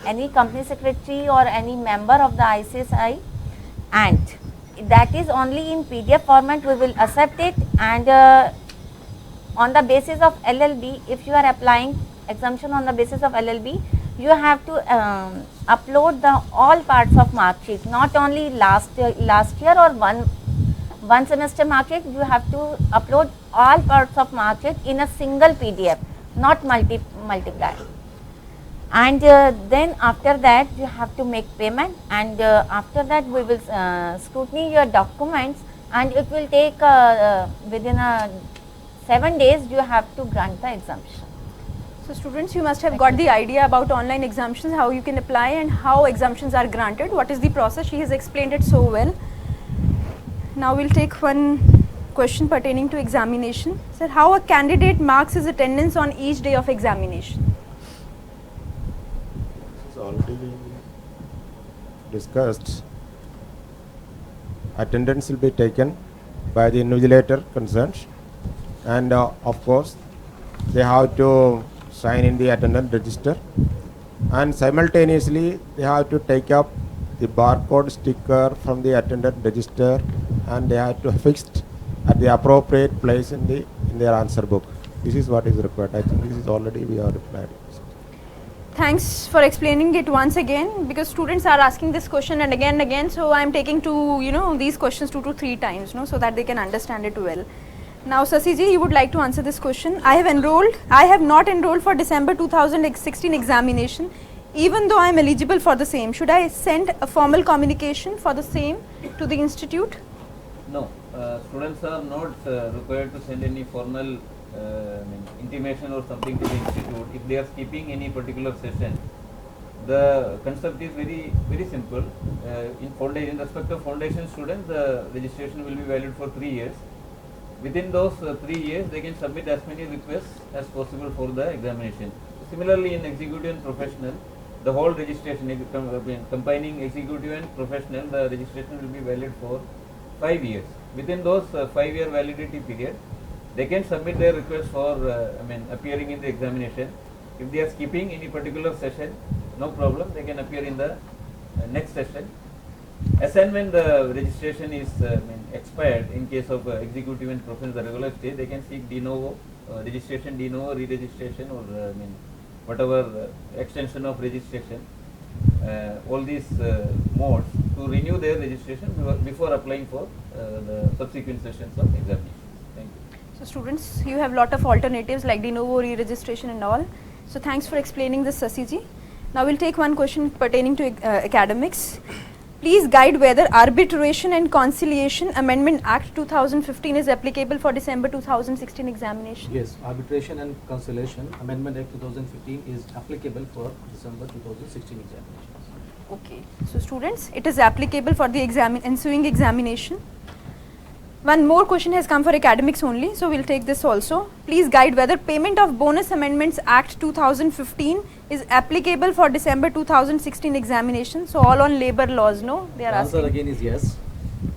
[SPEAKER 4] any company secretary or any member of the ICSI, and that is only in PDF format we will accept it. And on the basis of LLB, if you are applying exemption on the basis of LLB, you have to upload the all parts of mark sheet, not only last year or one semester mark sheet. You have to upload all parts of mark sheet in a single PDF, not multiply. And then after that you have to make payment, and after that we will scrutiny your documents, and it will take within 7 days you have to grant the exemption.
[SPEAKER 1] So students, you must have got the idea about online exemptions, how you can apply and how exemptions are granted. What is the process? She has explained it so well. Now we'll take one question pertaining to examination. Sir, how a candidate marks his attendance on each day of examination?
[SPEAKER 8] It's already discussed. Attendance will be taken by the invigilator concerned, and of course they have to sign in the attendance register, and simultaneously they have to take up the barcode sticker from the attendance register, and they have to fixed at the appropriate place in their answer book. This is what is required. I think this is already we have replied.
[SPEAKER 1] Thanks for explaining it once again, because students are asking this question and again, so I am taking these questions 2 to 3 times, so that they can understand it well. Now Sasi ji, you would like to answer this question. I have not enrolled for December 2016 examination, even though I am eligible for the same. Should I send a formal communication for the same to the institute?
[SPEAKER 7] No, students are not required to send any formal intimation or something to the institute if they are skipping any particular session. The concept is very simple. In respect of foundation students, the registration will be valid for 3 years. Within those 3 years, they can submit as many requests as possible for the examination. Similarly, in executive and professional, the whole registration, combining executive and professional, the registration will be valid for 5 years. Within those 5-year validity period, they can submit their request for appearing in the examination. If they are skipping any particular session, no problem, they can appear in the next session. As and when the registration is expired, in case of executive and professional, the regular stage, they can seek de novo registration, de novo re-registration, or whatever extension of registration, all these modes to renew their registration before applying for the subsequent sessions of examination. Thank you.
[SPEAKER 1] So students, you have lot of alternatives like de novo re-registration and all. So thanks for explaining this, Sasi ji. Now we'll take one question pertaining to academics. Please guide whether Arbitration and Conciliation Amendment Act 2015 is applicable for December 2016 examination.
[SPEAKER 5] Yes, Arbitration and Conciliation Amendment Act 2015 is applicable for December 2016 examinations.
[SPEAKER 1] Okay. So students, it is applicable for the ensuing examination. One more question has come for academics only, so we'll take this also. Please guide whether Payment of Bonus Amendments Act 2015 is applicable for December 2016 examination. So all on labor laws, no? They are
[SPEAKER 5] The answer
[SPEAKER 1] asking.
[SPEAKER 5] again is yes.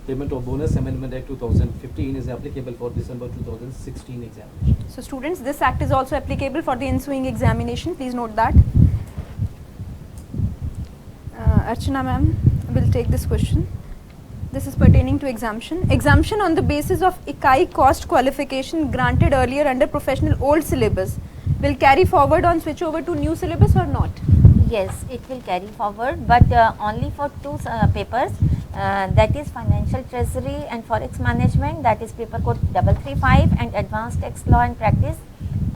[SPEAKER 5] Payment of Bonus Amendment Act 2015 is applicable for December 2016 examination.
[SPEAKER 1] So students, this act is also applicable for the ensuing examination. Please note that. Archana ma'am will take this question. This is pertaining to exemption. Exemption on the basis of Ikai cost qualification granted earlier under professional old syllabus will carry forward on switch over to new syllabus or not?
[SPEAKER 4] Yes, it will carry forward, but only for two papers, that is Financial Treasury and Forex Management, that is paper code 335, and Advanced Tax Law and Practice,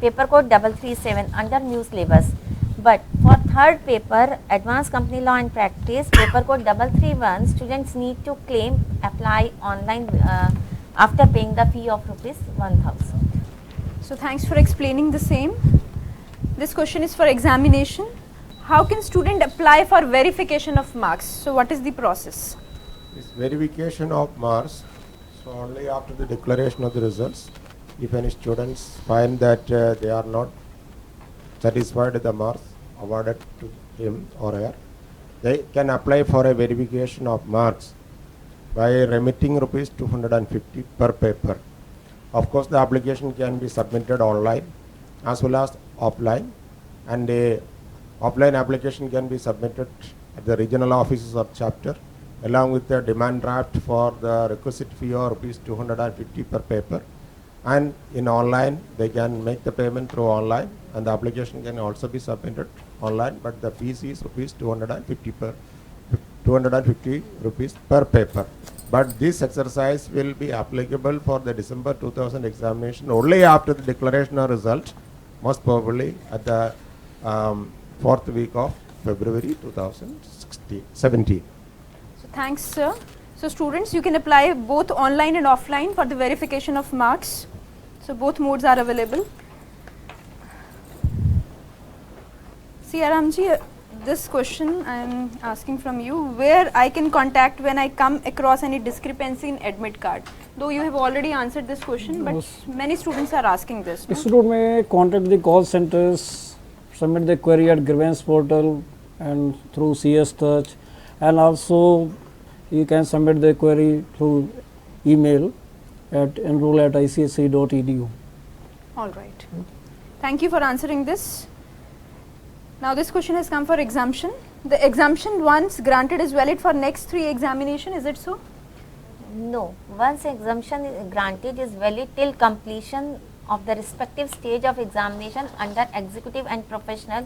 [SPEAKER 4] paper code 337 under new syllabus. But for third paper, Advanced Company Law and Practice, paper code 331, students need to claim, apply online after paying the fee of rupees 1000.
[SPEAKER 1] So thanks for explaining the same. This question is for examination. How can student apply for verification of marks? So what is the process?
[SPEAKER 8] This verification of marks, so only after the declaration of the results, if any students find that they are not satisfied with the marks awarded to him or her, they can apply for a verification of marks by remitting rupees 250 per paper. Of course, the application can be submitted online as well as offline, and a offline application can be submitted at the regional offices of chapter along with the demand draft for the requisite fee of rupees 250 per paper, and in online they can make the payment through online, and the application can also be submitted online, but the fees is rupees 250 rupees per paper. But this exercise will be applicable for the December 2000 examination only after the declaration of result, most probably at the fourth week of February 2017.
[SPEAKER 1] So thanks sir. So students, you can apply both online and offline for the verification of marks. So both modes are available. See Aramji, this question I am asking from you, where I can contact when I come across any discrepancy in admit card. Though you have already answered this question, but many students are asking this. No?
[SPEAKER 3] Student may contact the call centers, submit the query at grievance portal and through CS Touch, and also you can submit the query through email at enroll@icsc.edu.
[SPEAKER 1] All right. Thank you for answering this. Now this question has come for exemption. The exemption once granted is valid for next 3 examination, is it so?
[SPEAKER 4] No, once exemption is granted is valid till completion of the respective stage of examination under executive and professional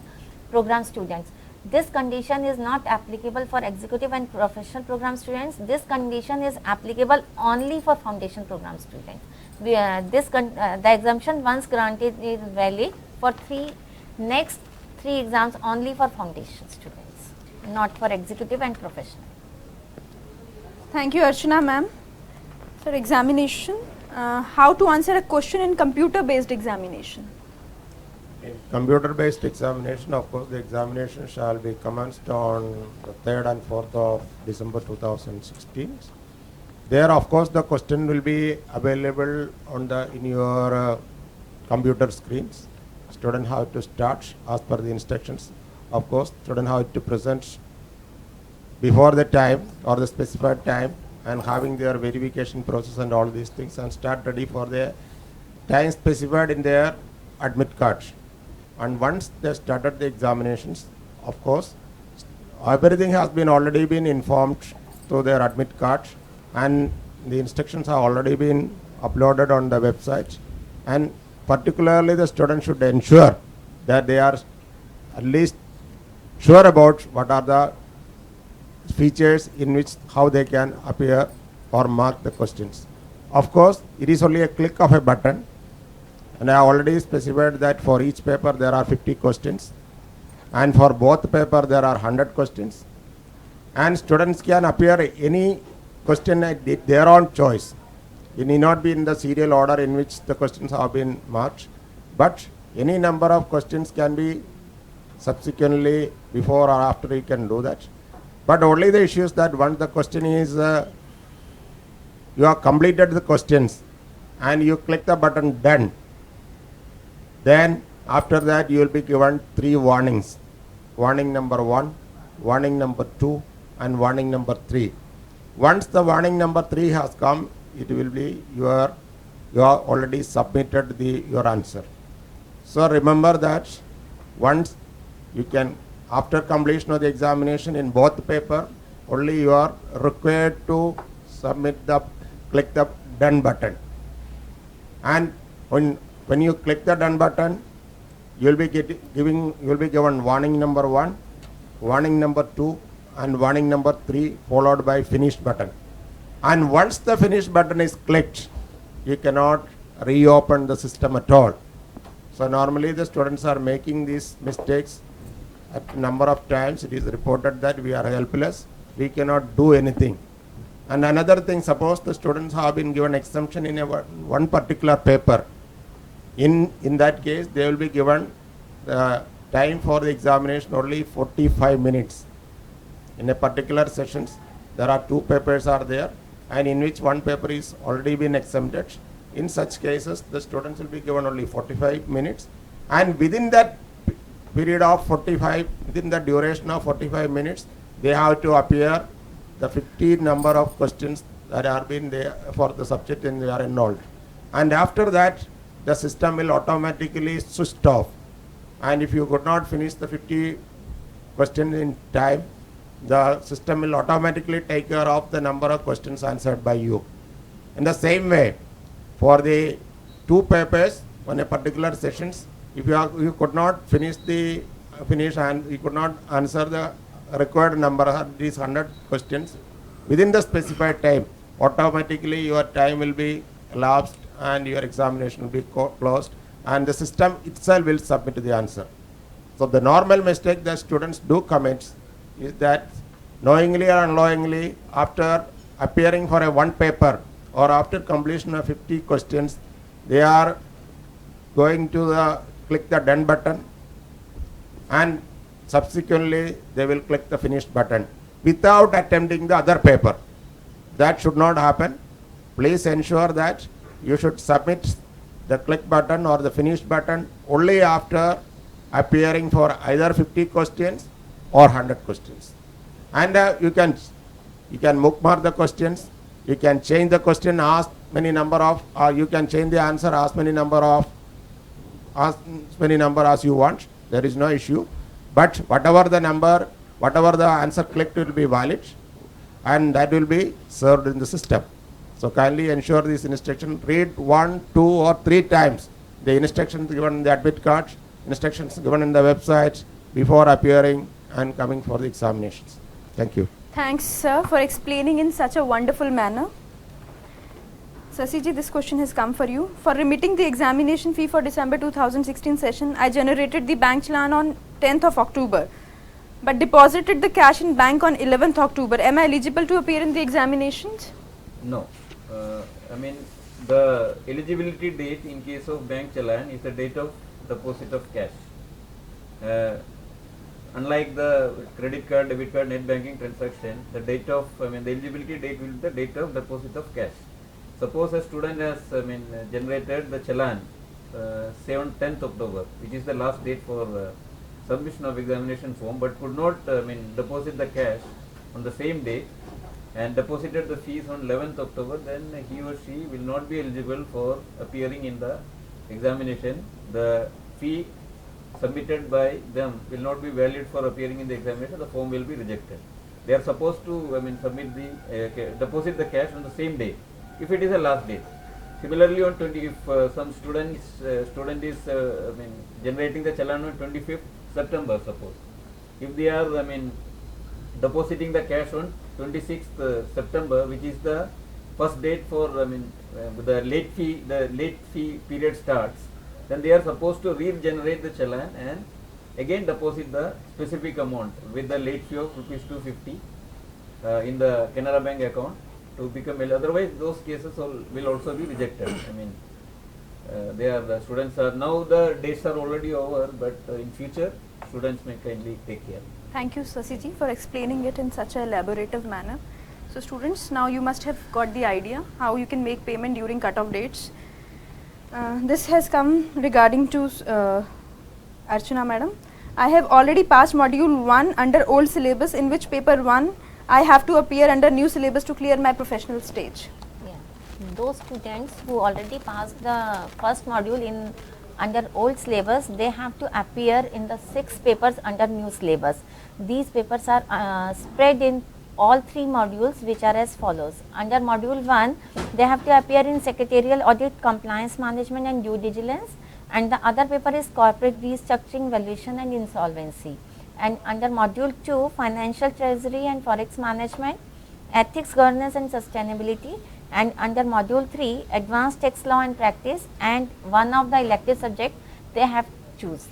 [SPEAKER 4] program students. This condition is not applicable for executive and professional program students. This condition is applicable only for foundation program students. The exemption once granted is valid for next 3 exams only for foundation students, not for executive and professional.
[SPEAKER 1] Thank you Archana ma'am. For examination, how to answer a question in computer based examination?
[SPEAKER 8] In computer-based examination, of course, the examination shall be commenced on the 3rd and 4th of December 2016. There, of course, the question will be available on in your computer screens. Student have to start as per the instructions. Of course, student have to present before the time or the specified time, and having their verification process and all these things, and start ready for the time specified in their admit cards. And once they started the examinations, of course, everything has been already been informed through their admit cards, and the instructions have already been uploaded on the website. And particularly the student should ensure that they are at least sure about what are the features in which how they can appear or mark the questions. Of course, it is only a click of a button, and I have already specified that for each paper there are 50 questions, and for both paper there are 100 questions, and students can appear any question at their own choice. It need not be in the serial order in which the questions have been marked, but any number of questions can be subsequently before or after you can do that. But only the issue is that once the question is, you have completed the questions and you click the button done, then after that you will be given 3 warnings. Warning number 1, warning number 2 and warning number 3. Once the warning number 3 has come, it will be you have already submitted your answer. So remember that once you can, after completion of the examination in both paper, only you are required to click the done button. And when you click the done button, you will be given warning number 1, warning number 2 and warning number 3 followed by finish button. And once the finish button is clicked, you cannot reopen the system at all. So normally the students are making these mistakes at a number of times. It is reported that we are helpless, we cannot do anything. And another thing, suppose the students have been given exemption in one particular paper. In that case, they will be given the time for the examination only 45 minutes. In a particular sessions, there are 2 papers are there, and in which one paper is already been exempted. In such cases, the students will be given only 45 minutes, and within that period of 45, within the duration of 45 minutes, they have to appear the 50 number of questions that are been there for the subject and they are enrolled. And after that, the system will automatically switch off. And if you could not finish the 50 questions in time, the system will automatically take care of the number of questions answered by you. In the same way, for the 2 papers on a particular sessions, if you could not finish and you could not answer the required number of these 100 questions within the specified time, automatically your time will be elapsed and your examination will be closed, and the system itself will submit the answer. So the normal mistake that students do commit is that knowingly or unknowingly, after appearing for a one paper or after completion of 50 questions, they are going to click the done button, and subsequently they will click the finish button without attempting the other paper. That should not happen. Please ensure that you should submit the click button or the finish button only after appearing for either 50 questions or 100 questions. And you can bookmark the questions, you can change the question, ask many number of, or you can change the answer, ask many number as you want. There is no issue. But whatever the number, whatever the answer clicked will be valid, and that will be served in the system. So kindly ensure this instruction. Read 1, 2 or 3 times the instructions given in the admit card, instructions given in the website before appearing and coming for the examinations. Thank you.
[SPEAKER 1] Thanks, sir, for explaining in such a wonderful manner. Sasiji, this question has come for you. For remitting the examination fee for December 2016 session, I generated the bank challan on 10th of October, but deposited the cash in bank on 11th October. Am I eligible to appear in the examinations?
[SPEAKER 7] No. I mean, the eligibility date in case of bank challan is the date of deposit of cash. Unlike the credit card, debit card, net banking transaction, the date of, the eligibility date will be the date of deposit of cash. Suppose a student has, generated the challan 10th October, which is the last date for submission of examination form, but could not, deposit the cash on the same day and deposited the fees on 11th October, then he or she will not be eligible for appearing in the examination. The fee submitted by them will not be valid for appearing in the examination. The form will be rejected. They are supposed to submit the deposit the cash on the same day if it is a last date. Similarly, on 20, if some student is generating the challan on 25th September, suppose, if they are depositing the cash on 26th September, which is the first date for the late fee period starts, then they are supposed to regenerate the challan and again deposit the specific amount with the late fee of rupees 250 in the Canara Bank account to become eligible. Otherwise, those cases will also be rejected. I mean, the students are now, the dates are already over, but in future students may kindly take care.
[SPEAKER 1] Thank you, Sasiji, for explaining it in such a elaborative manner. So students, now you must have got the idea how you can make payment during cut-off dates. This has come regarding to Archana madam. I have already passed module 1 under old syllabus, in which paper 1 I have to appear under new syllabus to clear my professional stage.
[SPEAKER 4] Yeah. Those students who already passed the first module in under old syllabus, they have to appear in the 6 papers under new syllabus. These papers are spread in all 3 modules, which are as follows. Under module 1, they have to appear in secretarial audit, compliance management and due diligence, and the other paper is corporate restructuring, valuation and insolvency. And under module 2, financial treasury and forex management, ethics, governance and sustainability, and under module 3, advanced tax law and practice, and one of the elective subject they have to choose.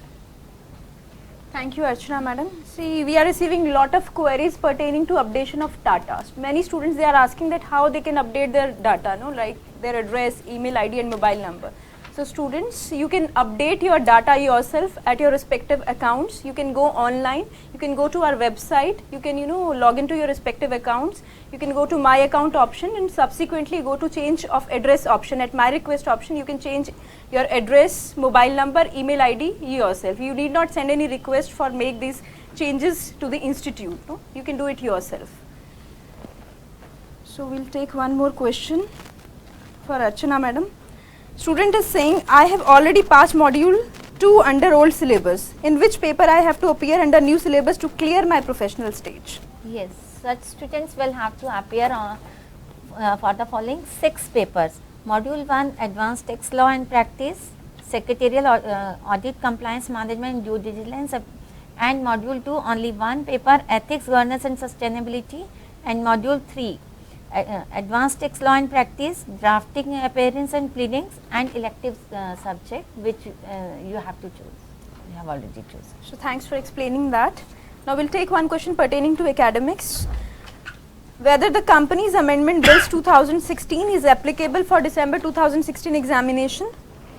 [SPEAKER 1] Thank you, Archana madam. See, we are receiving lot of queries pertaining to updation of data. Many students, they are asking that how they can update their data, no, like their address, email ID and mobile number. So students, you can update your data yourself at your respective accounts. You can go online, you can go to our website, you can log into your respective accounts, you can go to my account option and subsequently go to change of address option. At my request option, you can change your address, mobile number, email ID yourself. You need not send any request for make these changes to the institute, no? You can do it yourself. So we'll take one more question for Archana madam. Student is saying, I have already passed module 2 under old syllabus. In which paper I have to appear under new syllabus to clear my professional stage?
[SPEAKER 4] Yes, such students will have to appear on, for the following 6 papers. Module 1, advanced tax law and practice, secretarial audit, compliance management, due diligence, and module 2, only one paper, ethics, governance and sustainability, and module 3, advanced tax law and practice, drafting, appearance and pleadings, and elective subject which you have to choose. You have already chosen.
[SPEAKER 1] So thanks for explaining that. Now we'll take one question pertaining to academics. Whether the company's amendment bills 2016 is applicable for December 2016 examination?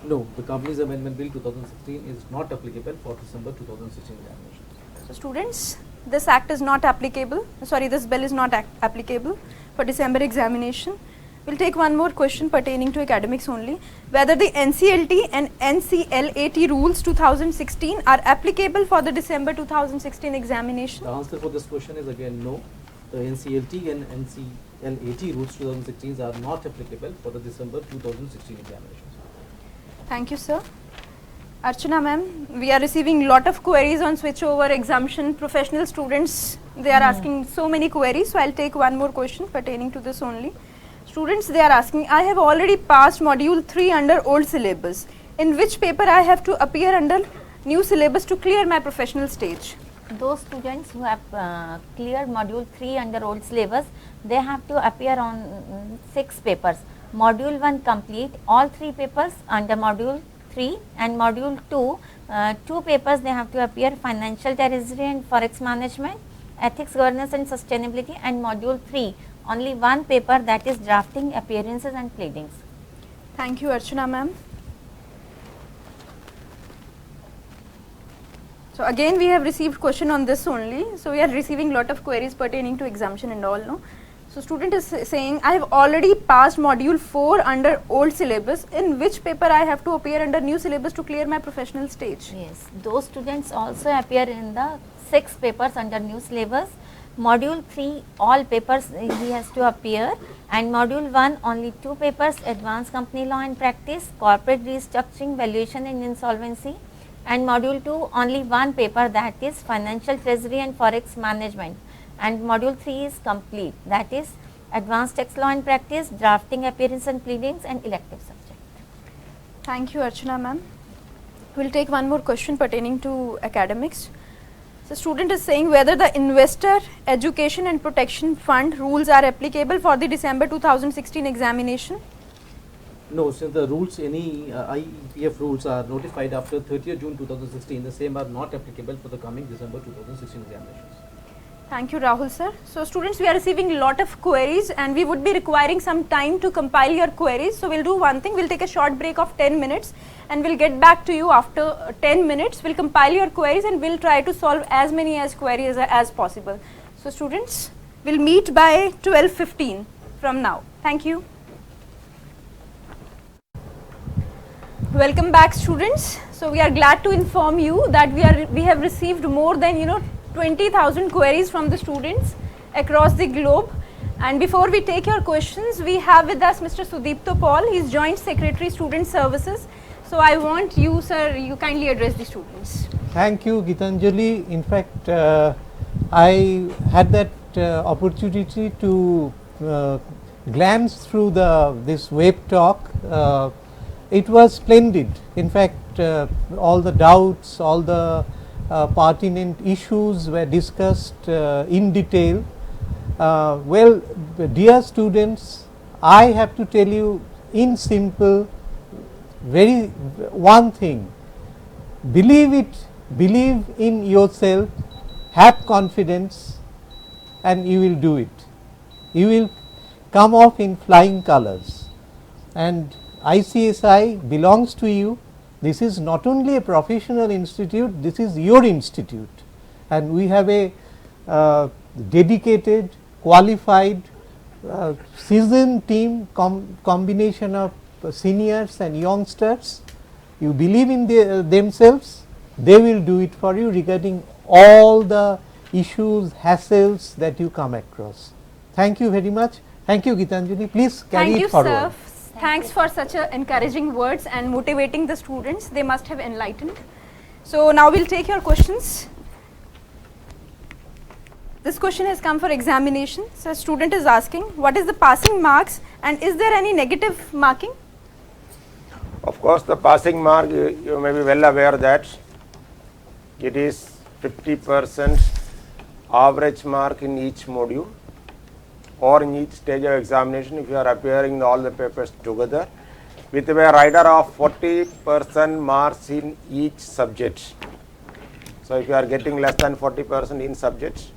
[SPEAKER 5] No, the company's amendment bill 2016 is not applicable for December 2016 examination.
[SPEAKER 1] So students, this act is not applicable, sorry, this bill is not applicable for December examination. We'll take one more question pertaining to academics only. Whether the NCLT and NCLAT rules 2016 are applicable for the December 2016 examination?
[SPEAKER 5] The answer for this question is again no. The NCLT and NCLAT rules 2016 are not applicable for the December 2016 examinations.
[SPEAKER 1] Thank you, sir. Archana ma'am, we are receiving lot of queries on switchover, exemption, professional students. They are asking so many queries, so I'll take one more question pertaining to this only. Students, they are asking, I have already passed module 3 under old syllabus. In which paper I have to appear under new syllabus to clear my professional stage?
[SPEAKER 4] Those students who have cleared module 3 under old syllabus, they have to appear on 6 papers. Module 1 complete, all 3 papers under module 3, and module 2, 2 papers they have to appear, financial treasury and forex management, ethics, governance and sustainability, and module 3, only one paper, that is drafting, appearances and pleadings.
[SPEAKER 1] Thank you, Archana ma'am. So again we have received question on this only. So we are receiving lot of queries pertaining to exemption and all, no? So student is saying, I have already passed module 4 under old syllabus. In which paper I have to appear under new syllabus to clear my professional stage?
[SPEAKER 4] Yes, those students also appear in the 6 papers under new syllabus. Module 3, all papers he has to appear, and module 1, only 2 papers, advanced company law and practice, corporate restructuring, valuation and insolvency, and module 2, only one paper, that is financial treasury and forex management, and module 3 is complete, that is advanced tax law and practice, drafting, appearance and pleadings, and elective subject.
[SPEAKER 1] Thank you, Archana ma'am. We'll take one more question pertaining to academics. The student is saying whether the Investor Education and Protection Fund rules are applicable for the December 2016 examination?
[SPEAKER 5] No, since the rules, any IEPF rules are notified after 30th June 2016, the same are not applicable for the coming December 2016 examinations.
[SPEAKER 1] Thank you, Rahul sir. So students, we are receiving a lot of queries and we would be requiring some time to compile your queries. So we'll do one thing, we'll take a short break of 10 minutes and we'll get back to you after 10 minutes. We'll compile your queries and we'll try to solve as many queries as possible. So students, we'll meet by 12:15 from now. Thank you. Welcome back, students. So we are glad to inform you that we have received more than 20,000 queries from the students across the globe. And before we take your questions, we have with us Mr. Sudipto Paul. He is Joint Secretary Student Services. So I want you, sir, you kindly address the students.
[SPEAKER 9] Thank you, Gitanjali. In fact, I had that opportunity to glance through this web talk. It was splendid. In fact, all the doubts, all the pertinent issues were discussed in detail. Well, dear students, I have to tell you in simple, one thing: believe it, believe in yourself, have confidence, and you will do it. You will come off in flying colors. And ICSI belongs to you. This is not only a professional institute, this is your institute, and we have a dedicated, qualified, seasoned team, combination of seniors and youngsters. You believe in themselves, they will do it for you regarding all the issues, hassles that you come across. Thank you very much. Thank you, Gitanjali. Please carry it forward.
[SPEAKER 1] Thank you, sir. Thanks for such encouraging words and motivating the students. They must have enlightened. So now we'll take your questions. This question has come for examination. So a student is asking, what is the passing marks and is there any negative marking?
[SPEAKER 8] Of course, the passing mark, you may be well aware that it is 50% average mark in each module, or in each stage of examination if you are appearing all the papers together, with a rider of 40% marks in each subject. So if you are getting less than 40% in subjects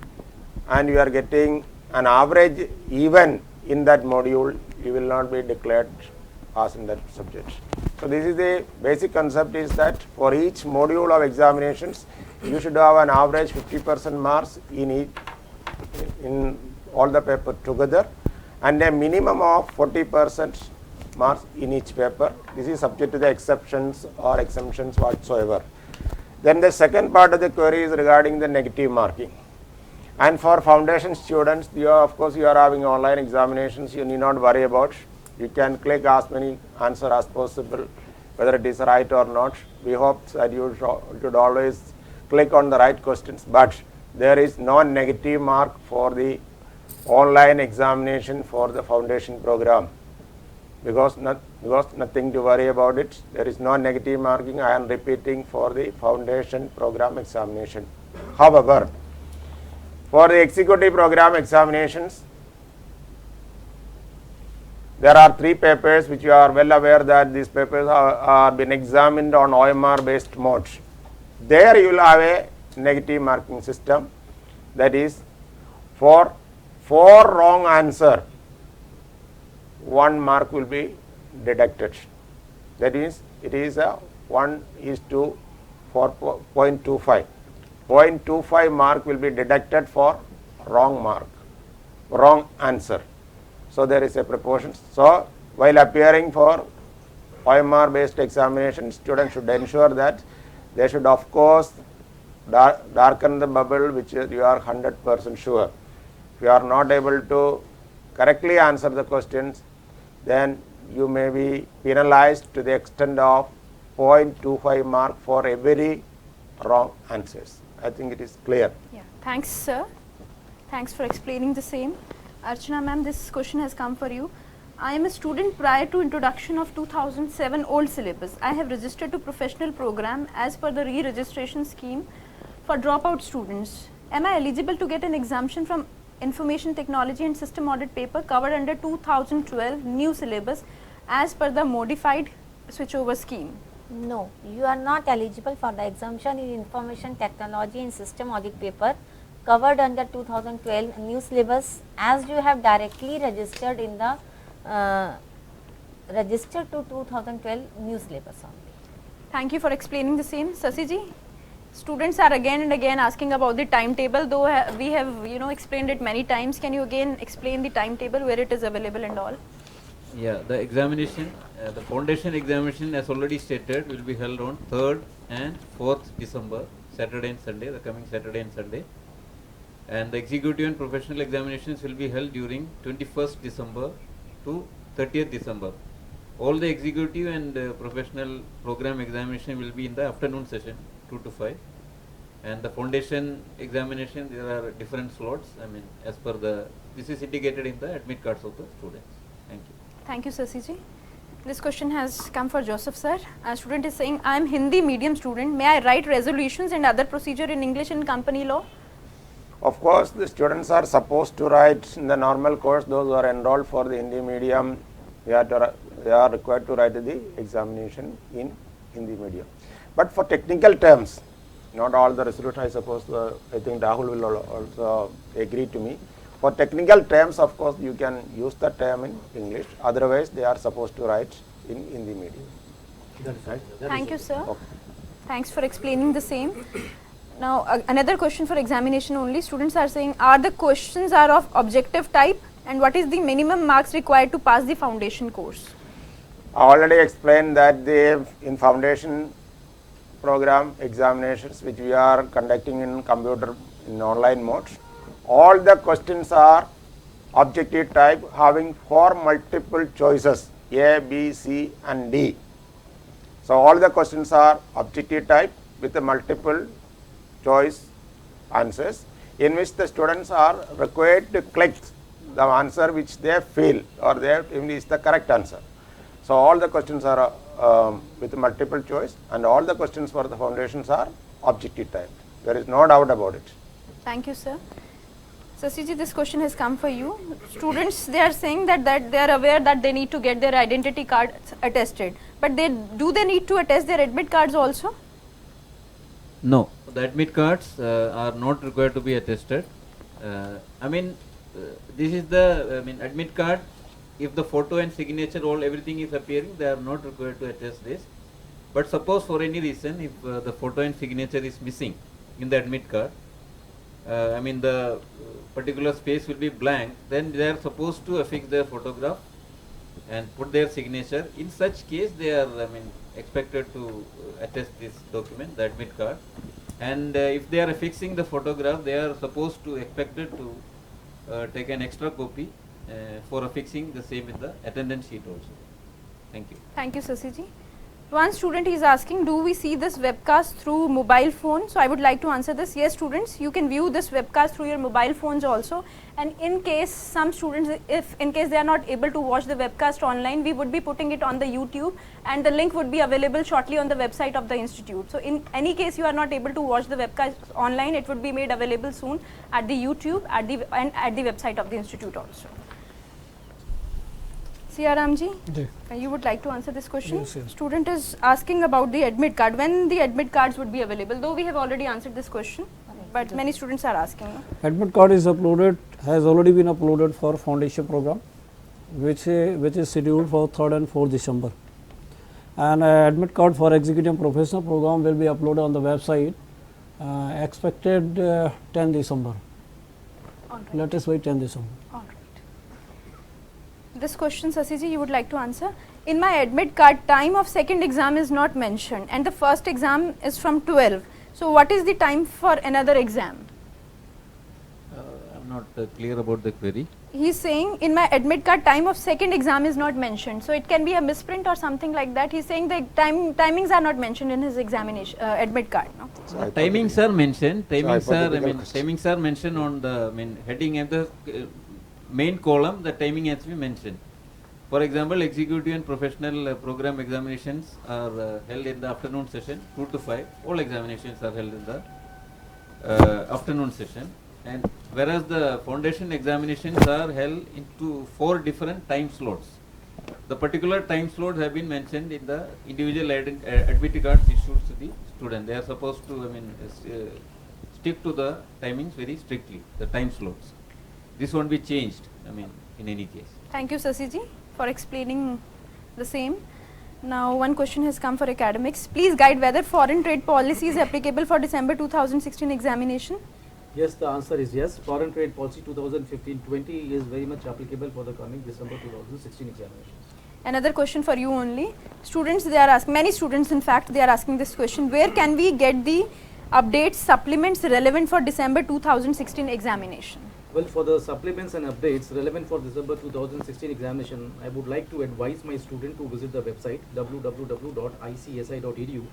[SPEAKER 8] and you are getting an average even in that module, you will not be declared pass in that subject. So this is the basic concept, is that for each module of examinations you should have an average 50% marks in all the paper together and a minimum of 40% marks in each paper. This is subject to the exceptions or exemptions whatsoever. Then the second part of the query is regarding the negative marking. And for foundation students, of course you are having online examinations, you need not worry about. You can click as many answers as possible, whether it is right or not. We hope that you should always click on the right questions, but there is no negative mark for the online examination for the foundation program, because nothing to worry about it. There is no negative marking, I am repeating, for the foundation program examination. However, for the executive program examinations, there are 3 papers which you are well aware that these papers are been examined on OMR based mode. There you will have a negative marking system, that is for 4 wrong answer 1 mark will be deducted. That means it is a 1:4.25. 0.25 mark will be deducted for wrong answer. So there is a proportion. So while appearing for OMR based examination, students should ensure that they should of course darken the bubble which you are 100% sure. If you are not able to correctly answer the questions, then you may be penalized to the extent of 0.25 mark for every wrong answers. I think it is clear.
[SPEAKER 1] Yeah, thanks sir. Thanks for explaining the same. Archana ma'am, this question has come for you. I am a student prior to introduction of 2007 old syllabus. I have registered to professional program as per the re-registration scheme for dropout students. Am I eligible to get an exemption from information technology and system audit paper covered under 2012 new syllabus as per the modified switchover scheme?
[SPEAKER 4] No, you are not eligible for the exemption in information technology and system audit paper covered under 2012 new syllabus, as you have directly registered in the registered to 2012 new syllabus only.
[SPEAKER 1] Thank you for explaining the same. Sasi ji, students are again and again asking about the timetable, though we have explained it many times. Can you again explain the timetable, where it is available and all?
[SPEAKER 7] Yeah, the examination, the foundation examination as already stated will be held on 3rd and 4th December, Saturday and Sunday, the coming Saturday and Sunday. And the executive and professional examinations will be held during 21st December to 30th December. All the executive and professional program examination will be in the afternoon session, 2 to 5. And the foundation examination, there are different slots, as per this is indicated in the admit cards of the students. Thank you.
[SPEAKER 1] Thank you, Sasi ji. This question has come for Joseph sir. A student is saying, I am Hindi medium student. May I write resolutions and other procedure in English in company law?
[SPEAKER 8] Of course, the students are supposed to write in the normal course. Those who are enrolled for the Hindi medium, they are required to write the examination in Hindi medium. But for technical terms, not all the resolution, I suppose, I think Rahul will also agree to me. For technical terms, of course, you can use the term in English. Otherwise, they are supposed to write in Hindi medium.
[SPEAKER 5] That is right.
[SPEAKER 1] Thank you, sir.
[SPEAKER 8] Okay.
[SPEAKER 1] Thanks for explaining the same. Now, another question for examination only. Students are saying, are the questions are of objective type, and what is the minimum marks required to pass the foundation course?
[SPEAKER 8] I already explained that in foundation program examinations which we are conducting in computer in online mode, all the questions are objective type having 4 multiple choices A, B, C and D. So all the questions are objective type with a multiple choice answers, in which the students are required to click the answer which they feel or they feel is the correct answer. So all the questions are with multiple choice, and all the questions for the foundations are objective type. There is no doubt about it.
[SPEAKER 1] Thank you, sir. Sasi ji, this question has come for you. Students, they are saying that they are aware that they need to get their identity cards attested, but do they need to attest their admit cards also?
[SPEAKER 7] No, the admit cards are not required to be attested. This is the admit card. If the photo and signature, everything is appearing, they are not required to attest this. But suppose for any reason, if the photo and signature is missing in the admit card, the particular space will be blank, then they are supposed to affix their photograph and put their signature. In such case, they are expected to attest this document, the admit card. And if they are affixing the photograph, they are expected to take an extra copy for affixing the same in the attendance sheet also. Thank you.
[SPEAKER 1] Thank you, Sasi ji. One student is asking, do we see this webcast through mobile phone? So I would like to answer this. Yes, students, you can view this webcast through your mobile phones also. And in case some students, if in case they are not able to watch the webcast online, we would be putting it on the YouTube, and the link would be available shortly on the website of the institute. So in any case you are not able to watch the webcast online, it would be made available soon at the YouTube and at the website of the institute also. Siaramji, you would like to answer this question?
[SPEAKER 3] Yes, yes.
[SPEAKER 1] Student is asking about the admit card, when the admit cards would be available, though we have already answered this question, but many students are asking.
[SPEAKER 3] Admit card is uploaded, has already been uploaded for foundation program, which is scheduled for 3rd and 4th December. And admit card for executive and professional program will be uploaded on the website, expected 10 December.
[SPEAKER 1] Alright.
[SPEAKER 3] Let us wait 10 December.
[SPEAKER 1] Alright. This question, Sasi ji, you would like to answer. In my admit card, time of second exam is not mentioned, and the first exam is from 12. So what is the time for another exam?
[SPEAKER 7] I'm not clear about the query.
[SPEAKER 1] He is saying, in my admit card, time of second exam is not mentioned. So it can be a misprint or something like that. He is saying the timings are not mentioned in his examination admit card. No?
[SPEAKER 8] So
[SPEAKER 7] Timings are mentioned. Timings are
[SPEAKER 8] question.
[SPEAKER 7] mentioned on the heading of the main column. The timing has to be mentioned. For example, executive and professional program examinations are held in the afternoon session, 2 to 5. All examinations are held in the afternoon session. And whereas the foundation examinations are held into 4 different time slots. The particular time slots have been mentioned in the individual admit cards issued to the student. They are supposed to stick to the timings very strictly, the time slots. This won't be changed, I mean, in any case.
[SPEAKER 1] Thank you, Sasiji, for explaining the same. Now, one question has come for academics. Please guide whether foreign trade policy is applicable for December 2016 examination.
[SPEAKER 5] Yes, the answer is yes. Foreign trade policy 2015-20 is very much applicable for the coming December 2016 examinations.
[SPEAKER 1] Another question for you only. Students, they are asking, many students in fact, they are asking this question. Where can we get the updates, supplements relevant for December 2016 examination?
[SPEAKER 5] Well, for the supplements and updates relevant for December 2016 examination, I would like to advise my student to visit the website www.icsi.edu,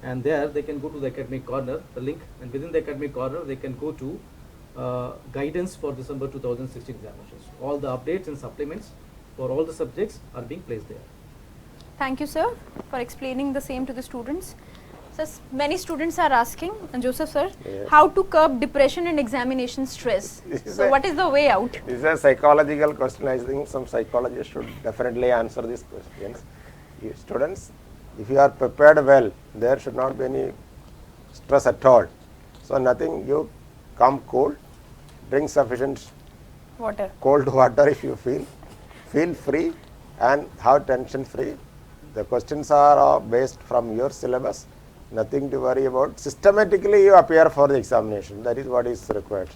[SPEAKER 5] and there they can go to the academic corner, the link, and within the academic corner they can go to guidance for December 2016 examinations. All the updates and supplements for all the subjects are being placed there.
[SPEAKER 1] Thank you, sir, for explaining the same to the students. Sir, many students are asking, and Joseph sir,
[SPEAKER 8] Yes.
[SPEAKER 1] how to curb depression and examination stress. So what is the way out?
[SPEAKER 8] This is a psychological question. I think some psychologists should definitely answer these questions. Students, if you are prepared well, there should not be any stress at all. So nothing, you come cool, drink sufficient
[SPEAKER 1] Water.
[SPEAKER 8] cold water if you feel free and have tension free. The questions are based from your syllabus, nothing to worry about. Systematically you appear for the examination, that is what is required.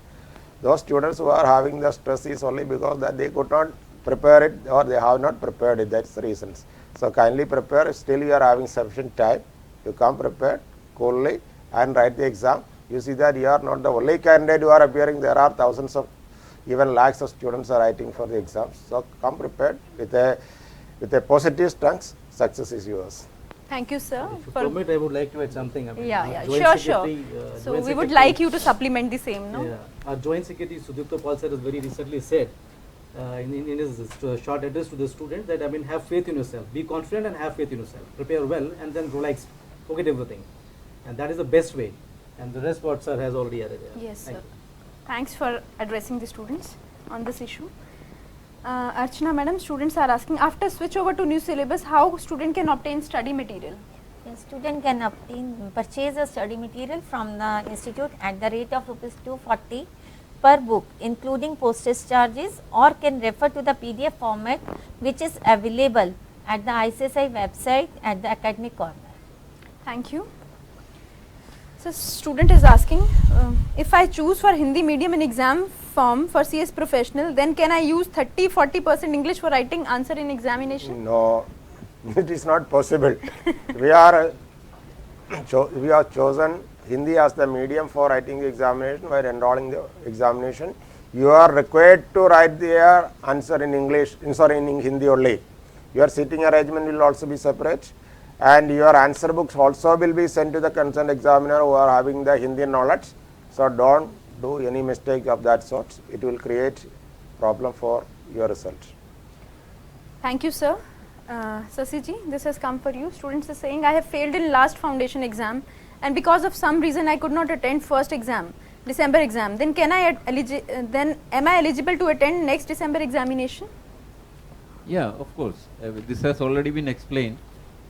[SPEAKER 8] Those students who are having the stress is only because that they could not prepare it or they have not prepared it, that's the reasons. So kindly prepare, still you are having sufficient time, you come prepared coolly and write the exam. You see that you are not the only candidate who are appearing, there are thousands of, even lakhs of students are writing for the exams. So come prepared with a positive stance, success is yours.
[SPEAKER 1] Thank you, sir.
[SPEAKER 5] If you permit, I would like to add something. I mean, our Joint
[SPEAKER 1] Sure.
[SPEAKER 5] Secretary,
[SPEAKER 1] So
[SPEAKER 5] Joint
[SPEAKER 1] we would
[SPEAKER 5] Secretary-
[SPEAKER 1] like you to supplement the same, no?
[SPEAKER 5] Yeah. Our Joint Secretary Sudipta Pal sir has very recently said in his short address to the student that, I mean, have faith in yourself, be confident and have faith in yourself, prepare well and then relax, forget everything, and that is the best way, and the rest what sir has already added.
[SPEAKER 1] Yes,
[SPEAKER 5] Thank
[SPEAKER 1] sir.
[SPEAKER 5] you.
[SPEAKER 1] Thanks for addressing the students on this issue. Archana madam, students are asking, after switch over to new syllabus, how student can obtain study material?
[SPEAKER 4] A student can purchase a study material from the institute at the rate of rupees 240 per book, including postage charges, or can refer to the PDF format which is available at the ICSI website at the academic corner.
[SPEAKER 1] Thank you. So student is asking, if I choose for Hindi medium in exam form for CS professional, then can I use 30-40% English for writing answer in examination?
[SPEAKER 8] No, it is not possible. we have chosen Hindi as the medium for writing the examination. While enrolling the examination, you are required to write the answer in English, in Hindi only. Your seating arrangement will also be separate, and your answer books also will be sent to the concerned examiner who are having the Hindi knowledge. So don't do any mistake of that sort. It will create problem for your result.
[SPEAKER 1] Thank you, sir. Sasiji, this has come for you. Students are saying, I have failed in last foundation exam, and because of some reason I could not attend first exam, December exam. Then am I eligible to attend next December examination?
[SPEAKER 7] Yeah, of course. This has already been explained.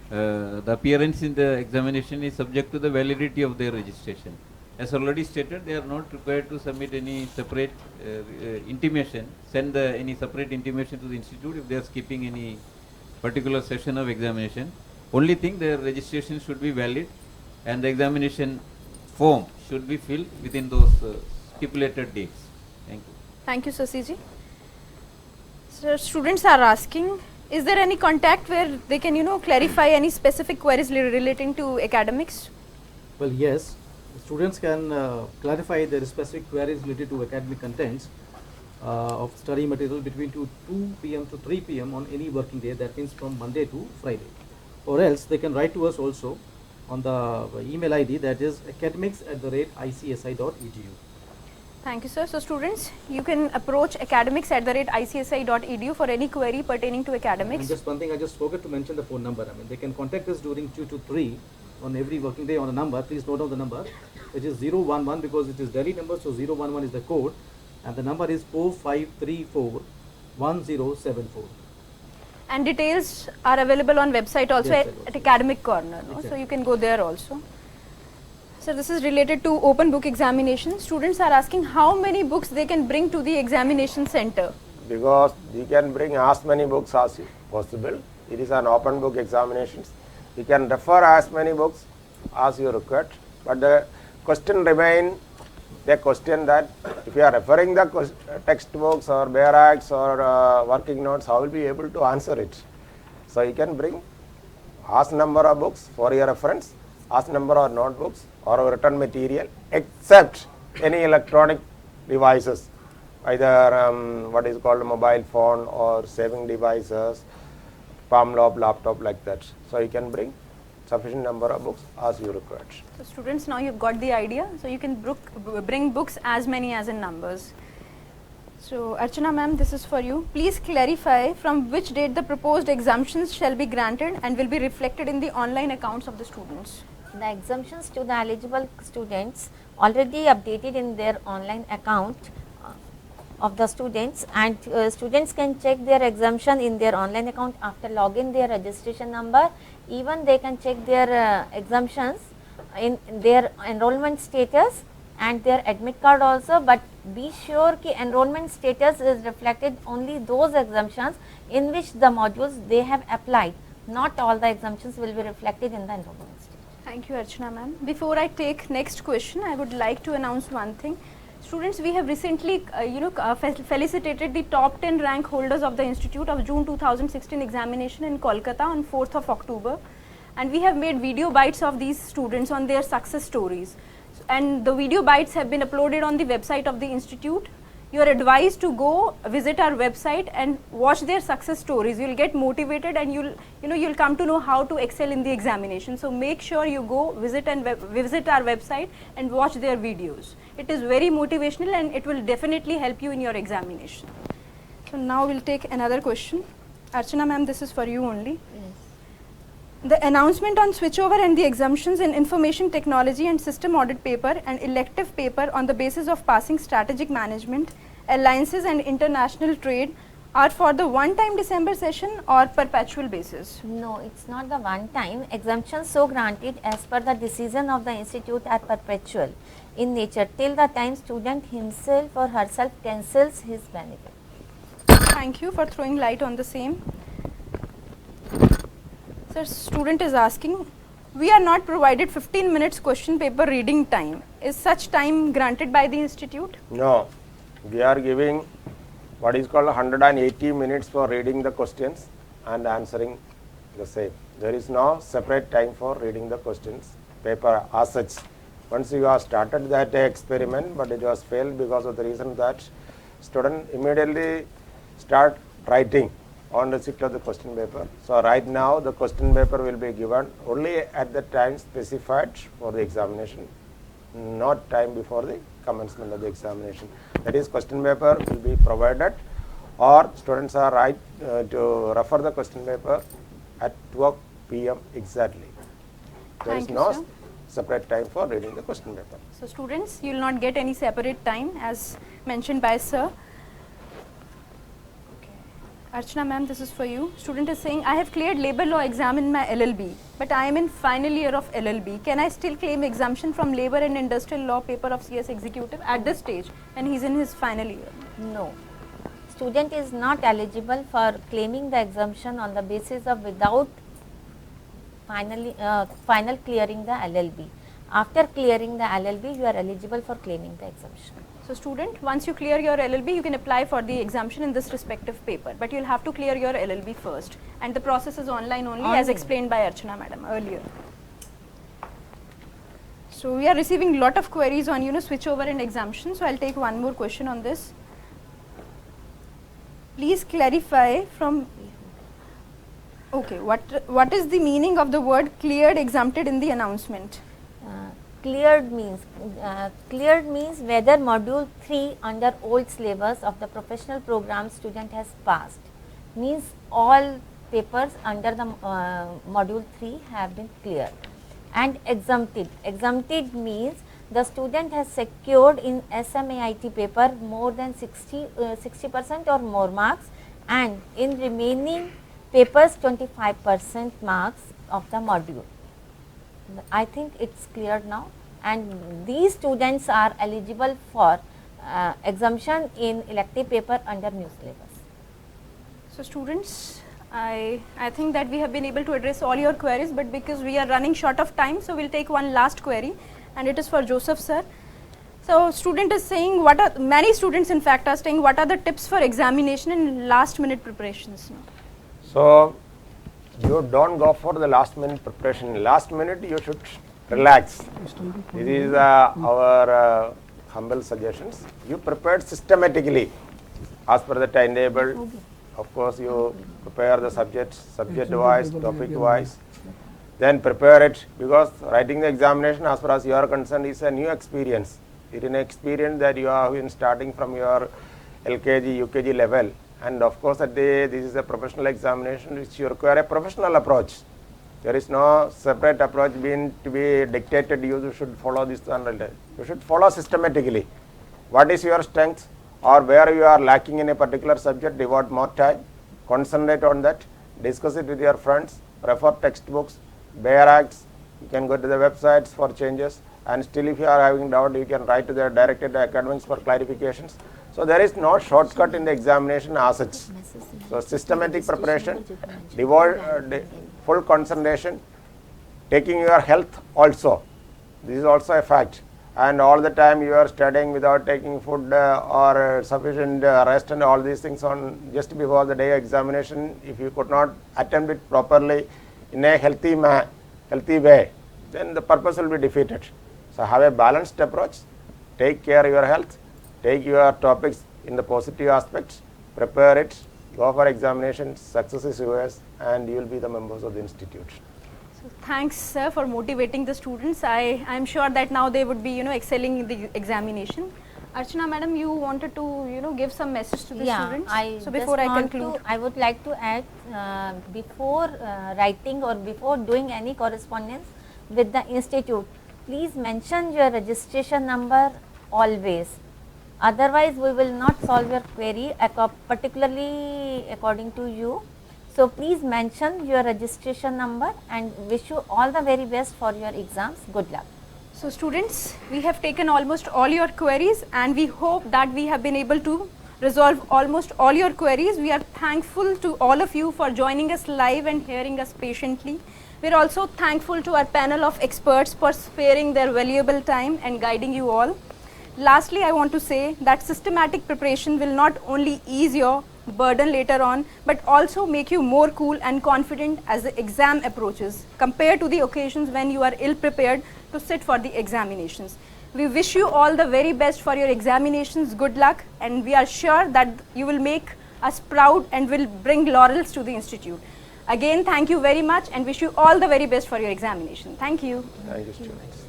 [SPEAKER 7] The appearance in the examination is subject to the validity of their registration. As already stated, they are not required to submit any separate intimation, send any separate intimation to the institute if they are skipping any particular session of examination. Only thing, their registration should be valid and the examination form should be filled within those stipulated dates. Thank you.
[SPEAKER 1] Thank you, Sasiji. So students are asking, is there any contact where they can, clarify any specific queries relating to academics?
[SPEAKER 5] Well, yes, students can clarify their specific queries related to academic contents of study material between 2 p.m. to 3 p.m. on any working day, that means from Monday to Friday. Or else they can write to us also on the email ID, that is academics@icsi.edu.
[SPEAKER 1] Thank you, sir. So students, you can approach academics@icsi.edu for any query pertaining to academics.
[SPEAKER 5] And just one thing, I just forgot to mention the phone number. I mean, they can contact us during 2 to 3 on every working day on a number. Please note down the number, which is 011, because it is Delhi number, so 011 is the code, and the number is 4534-1074.
[SPEAKER 1] And details are available on website also
[SPEAKER 5] Yes,
[SPEAKER 1] at academic corner. No? So
[SPEAKER 5] Exactly.
[SPEAKER 1] you can go there also. So this is related to open book examination. Students are asking how many books they can bring to the examination center.
[SPEAKER 8] Because you can bring as many books as possible. It is an open book examinations. You can refer as many books as you require, but the question remain the question that if you are referring the textbooks or bare acts or working notes, how will you be able to answer it? So you can bring as number of books for your reference, as number of notebooks or written material, except any electronic devices, either what is called a mobile phone or saving devices, palm laptop like that. So you can bring sufficient number of books as you require.
[SPEAKER 1] So students, now you've got the idea. So you can bring books as many as in numbers. So Archana ma'am, this is for you. Please clarify from which date the proposed exemptions shall be granted and will be reflected in the online accounts of the students.
[SPEAKER 4] The exemptions to the eligible students already updated in their online account of the students, and students can check their exemption in their online account after login their registration number. Even they can check their exemptions in their enrollment status and their admit card also, but be sure ki enrollment status is reflected only those exemptions in which the modules they have applied. Not all the exemptions will be reflected in the enrollment status.
[SPEAKER 1] Thank you Archana ma'am. Before I take next question, I would like to announce one thing. Students, we have recently felicitated the top 10 rank holders of the Institute of June 2016 examination in Kolkata on 4th of October, and we have made video bites of these students on their success stories, and the video bites have been uploaded on the website of the institute. You are advised to go visit our website and watch their success stories. You will get motivated and you'll come to know how to excel in the examination. So make sure you go visit our website and watch their videos. It is very motivational and it will definitely help you in your examination. So now we'll take another question. Archana ma'am, this is for you only. The announcement on switchover and the exemptions in information technology and system audit paper and elective paper on the basis of passing strategic management, alliances and international trade are for the one-time December session or perpetual basis?
[SPEAKER 4] No, it's not the one time. Exemptions so granted as per the decision of the institute are perpetual in nature till the time student himself or herself cancels his benefit.
[SPEAKER 1] Thank you for throwing light on the same. Sir, student is asking, we are not provided 15 minutes question paper reading time. Is such time granted by the institute?
[SPEAKER 8] No, we are giving what is called 180 minutes for reading the questions and answering the same. There is no separate time for reading the questions paper as such. Once you have started that experiment, but it was failed because of the reason that student immediately start writing on the sheet of the question paper. So right now the question paper will be given only at the time specified for the examination, not time before the commencement of the examination. That is, question paper will be provided, or students are right to refer the question paper at 12 p.m. exactly. There is
[SPEAKER 1] Thank you,
[SPEAKER 8] no
[SPEAKER 1] sir.
[SPEAKER 8] separate time for reading the question paper.
[SPEAKER 1] So students, you will not get any separate time as mentioned by sir. Archana ma'am, this is for you. Student is saying, I have cleared labor law exam in my LLB, but I am in final year of LLB. Can I still claim exemption from labor and industrial law paper of CS executive at this stage, and he's in his final year?
[SPEAKER 4] No. Student is not eligible for claiming the exemption on the basis of without final clearing the LLB. After clearing the LLB, you are eligible for claiming the exemption.
[SPEAKER 1] So student, once you clear your LLB, you can apply for the exemption in this respective paper, but you'll have to clear your LLB first, and the process is online only as explained by Archana madam earlier. So we are receiving lot of queries on switchover and exemption, so I'll take one more question on this. Please clarify from, okay, what is the meaning of the word cleared exempted in the announcement?
[SPEAKER 4] Cleared means whether module 3 under old syllabus of the professional program student has passed, means all papers under the module 3 have been cleared. And exempted means the student has secured in SMAIT paper more than 60% or more marks, and in remaining papers 25% marks of the module. I think it's clear now. and these students are eligible for exemption in elective paper under new syllabus.
[SPEAKER 1] So students, I think that we have been able to address all your queries, but because we are running short of time, so we'll take one last query, and it is for Joseph sir. So student is saying, many students in fact are saying, what are the tips for examination and last minute preparations?
[SPEAKER 8] So you don't go for the last minute preparation. Last minute you should relax. This is our humble suggestions. You prepared systematically as per the timetable. Of course, you prepare the subject wise, topic wise. Then prepare it, because writing the examination as far as you are concerned is a new experience. It is an experience that you have been starting from your LKG, UKG level, and of course this is a professional examination which you require a professional approach. There is no separate approach being to be dictated. You should follow this and you should follow systematically. What is your strength, or where you are lacking in a particular subject? Devote more time, concentrate on that, discuss it with your friends, refer textbooks, bare acts. You can go to the websites for changes, and still if you are having doubt, you can write to the directed academics for clarifications. So there is no shortcut in the examination as such. So systematic preparation, full concentration, taking your health also. This is also a fact. And all the time you are studying without taking food or sufficient rest and all these things on just before the day examination. If you could not attempt it properly in a healthy way, then the purpose will be defeated. So have a balanced approach, take care of your health, take your topics in the positive aspects, prepare it, go for examinations, success is yours, and you will be the members of the institute.
[SPEAKER 1] So thanks sir for motivating the students. I am sure that now they would be excelling in the examination. Archana madam, you wanted to give some message to the students. So before I conclude,
[SPEAKER 4] I would like to add, before writing or before doing any correspondence with the institute, please mention your registration number always. Otherwise, we will not solve your query particularly according to you. So please mention your registration number, and wish you all the very best for your exams. Good luck.
[SPEAKER 1] So students, we have taken almost all your queries, and we hope that we have been able to resolve almost all your queries. We are thankful to all of you for joining us live and hearing us patiently. We are also thankful to our panel of experts for sparing their valuable time and guiding you all. Lastly, I want to say that systematic preparation will not only ease your burden later on, but also make you more cool and confident as the exam approaches, compared to the occasions when you are ill prepared to sit for the examinations. We wish you all the very best for your examinations. Good luck, and we are sure that you will make us proud and will bring laurels to the institute. Again, thank you very much, and wish you all the very best for your examination. Thank you.
[SPEAKER 8] Thank you, students.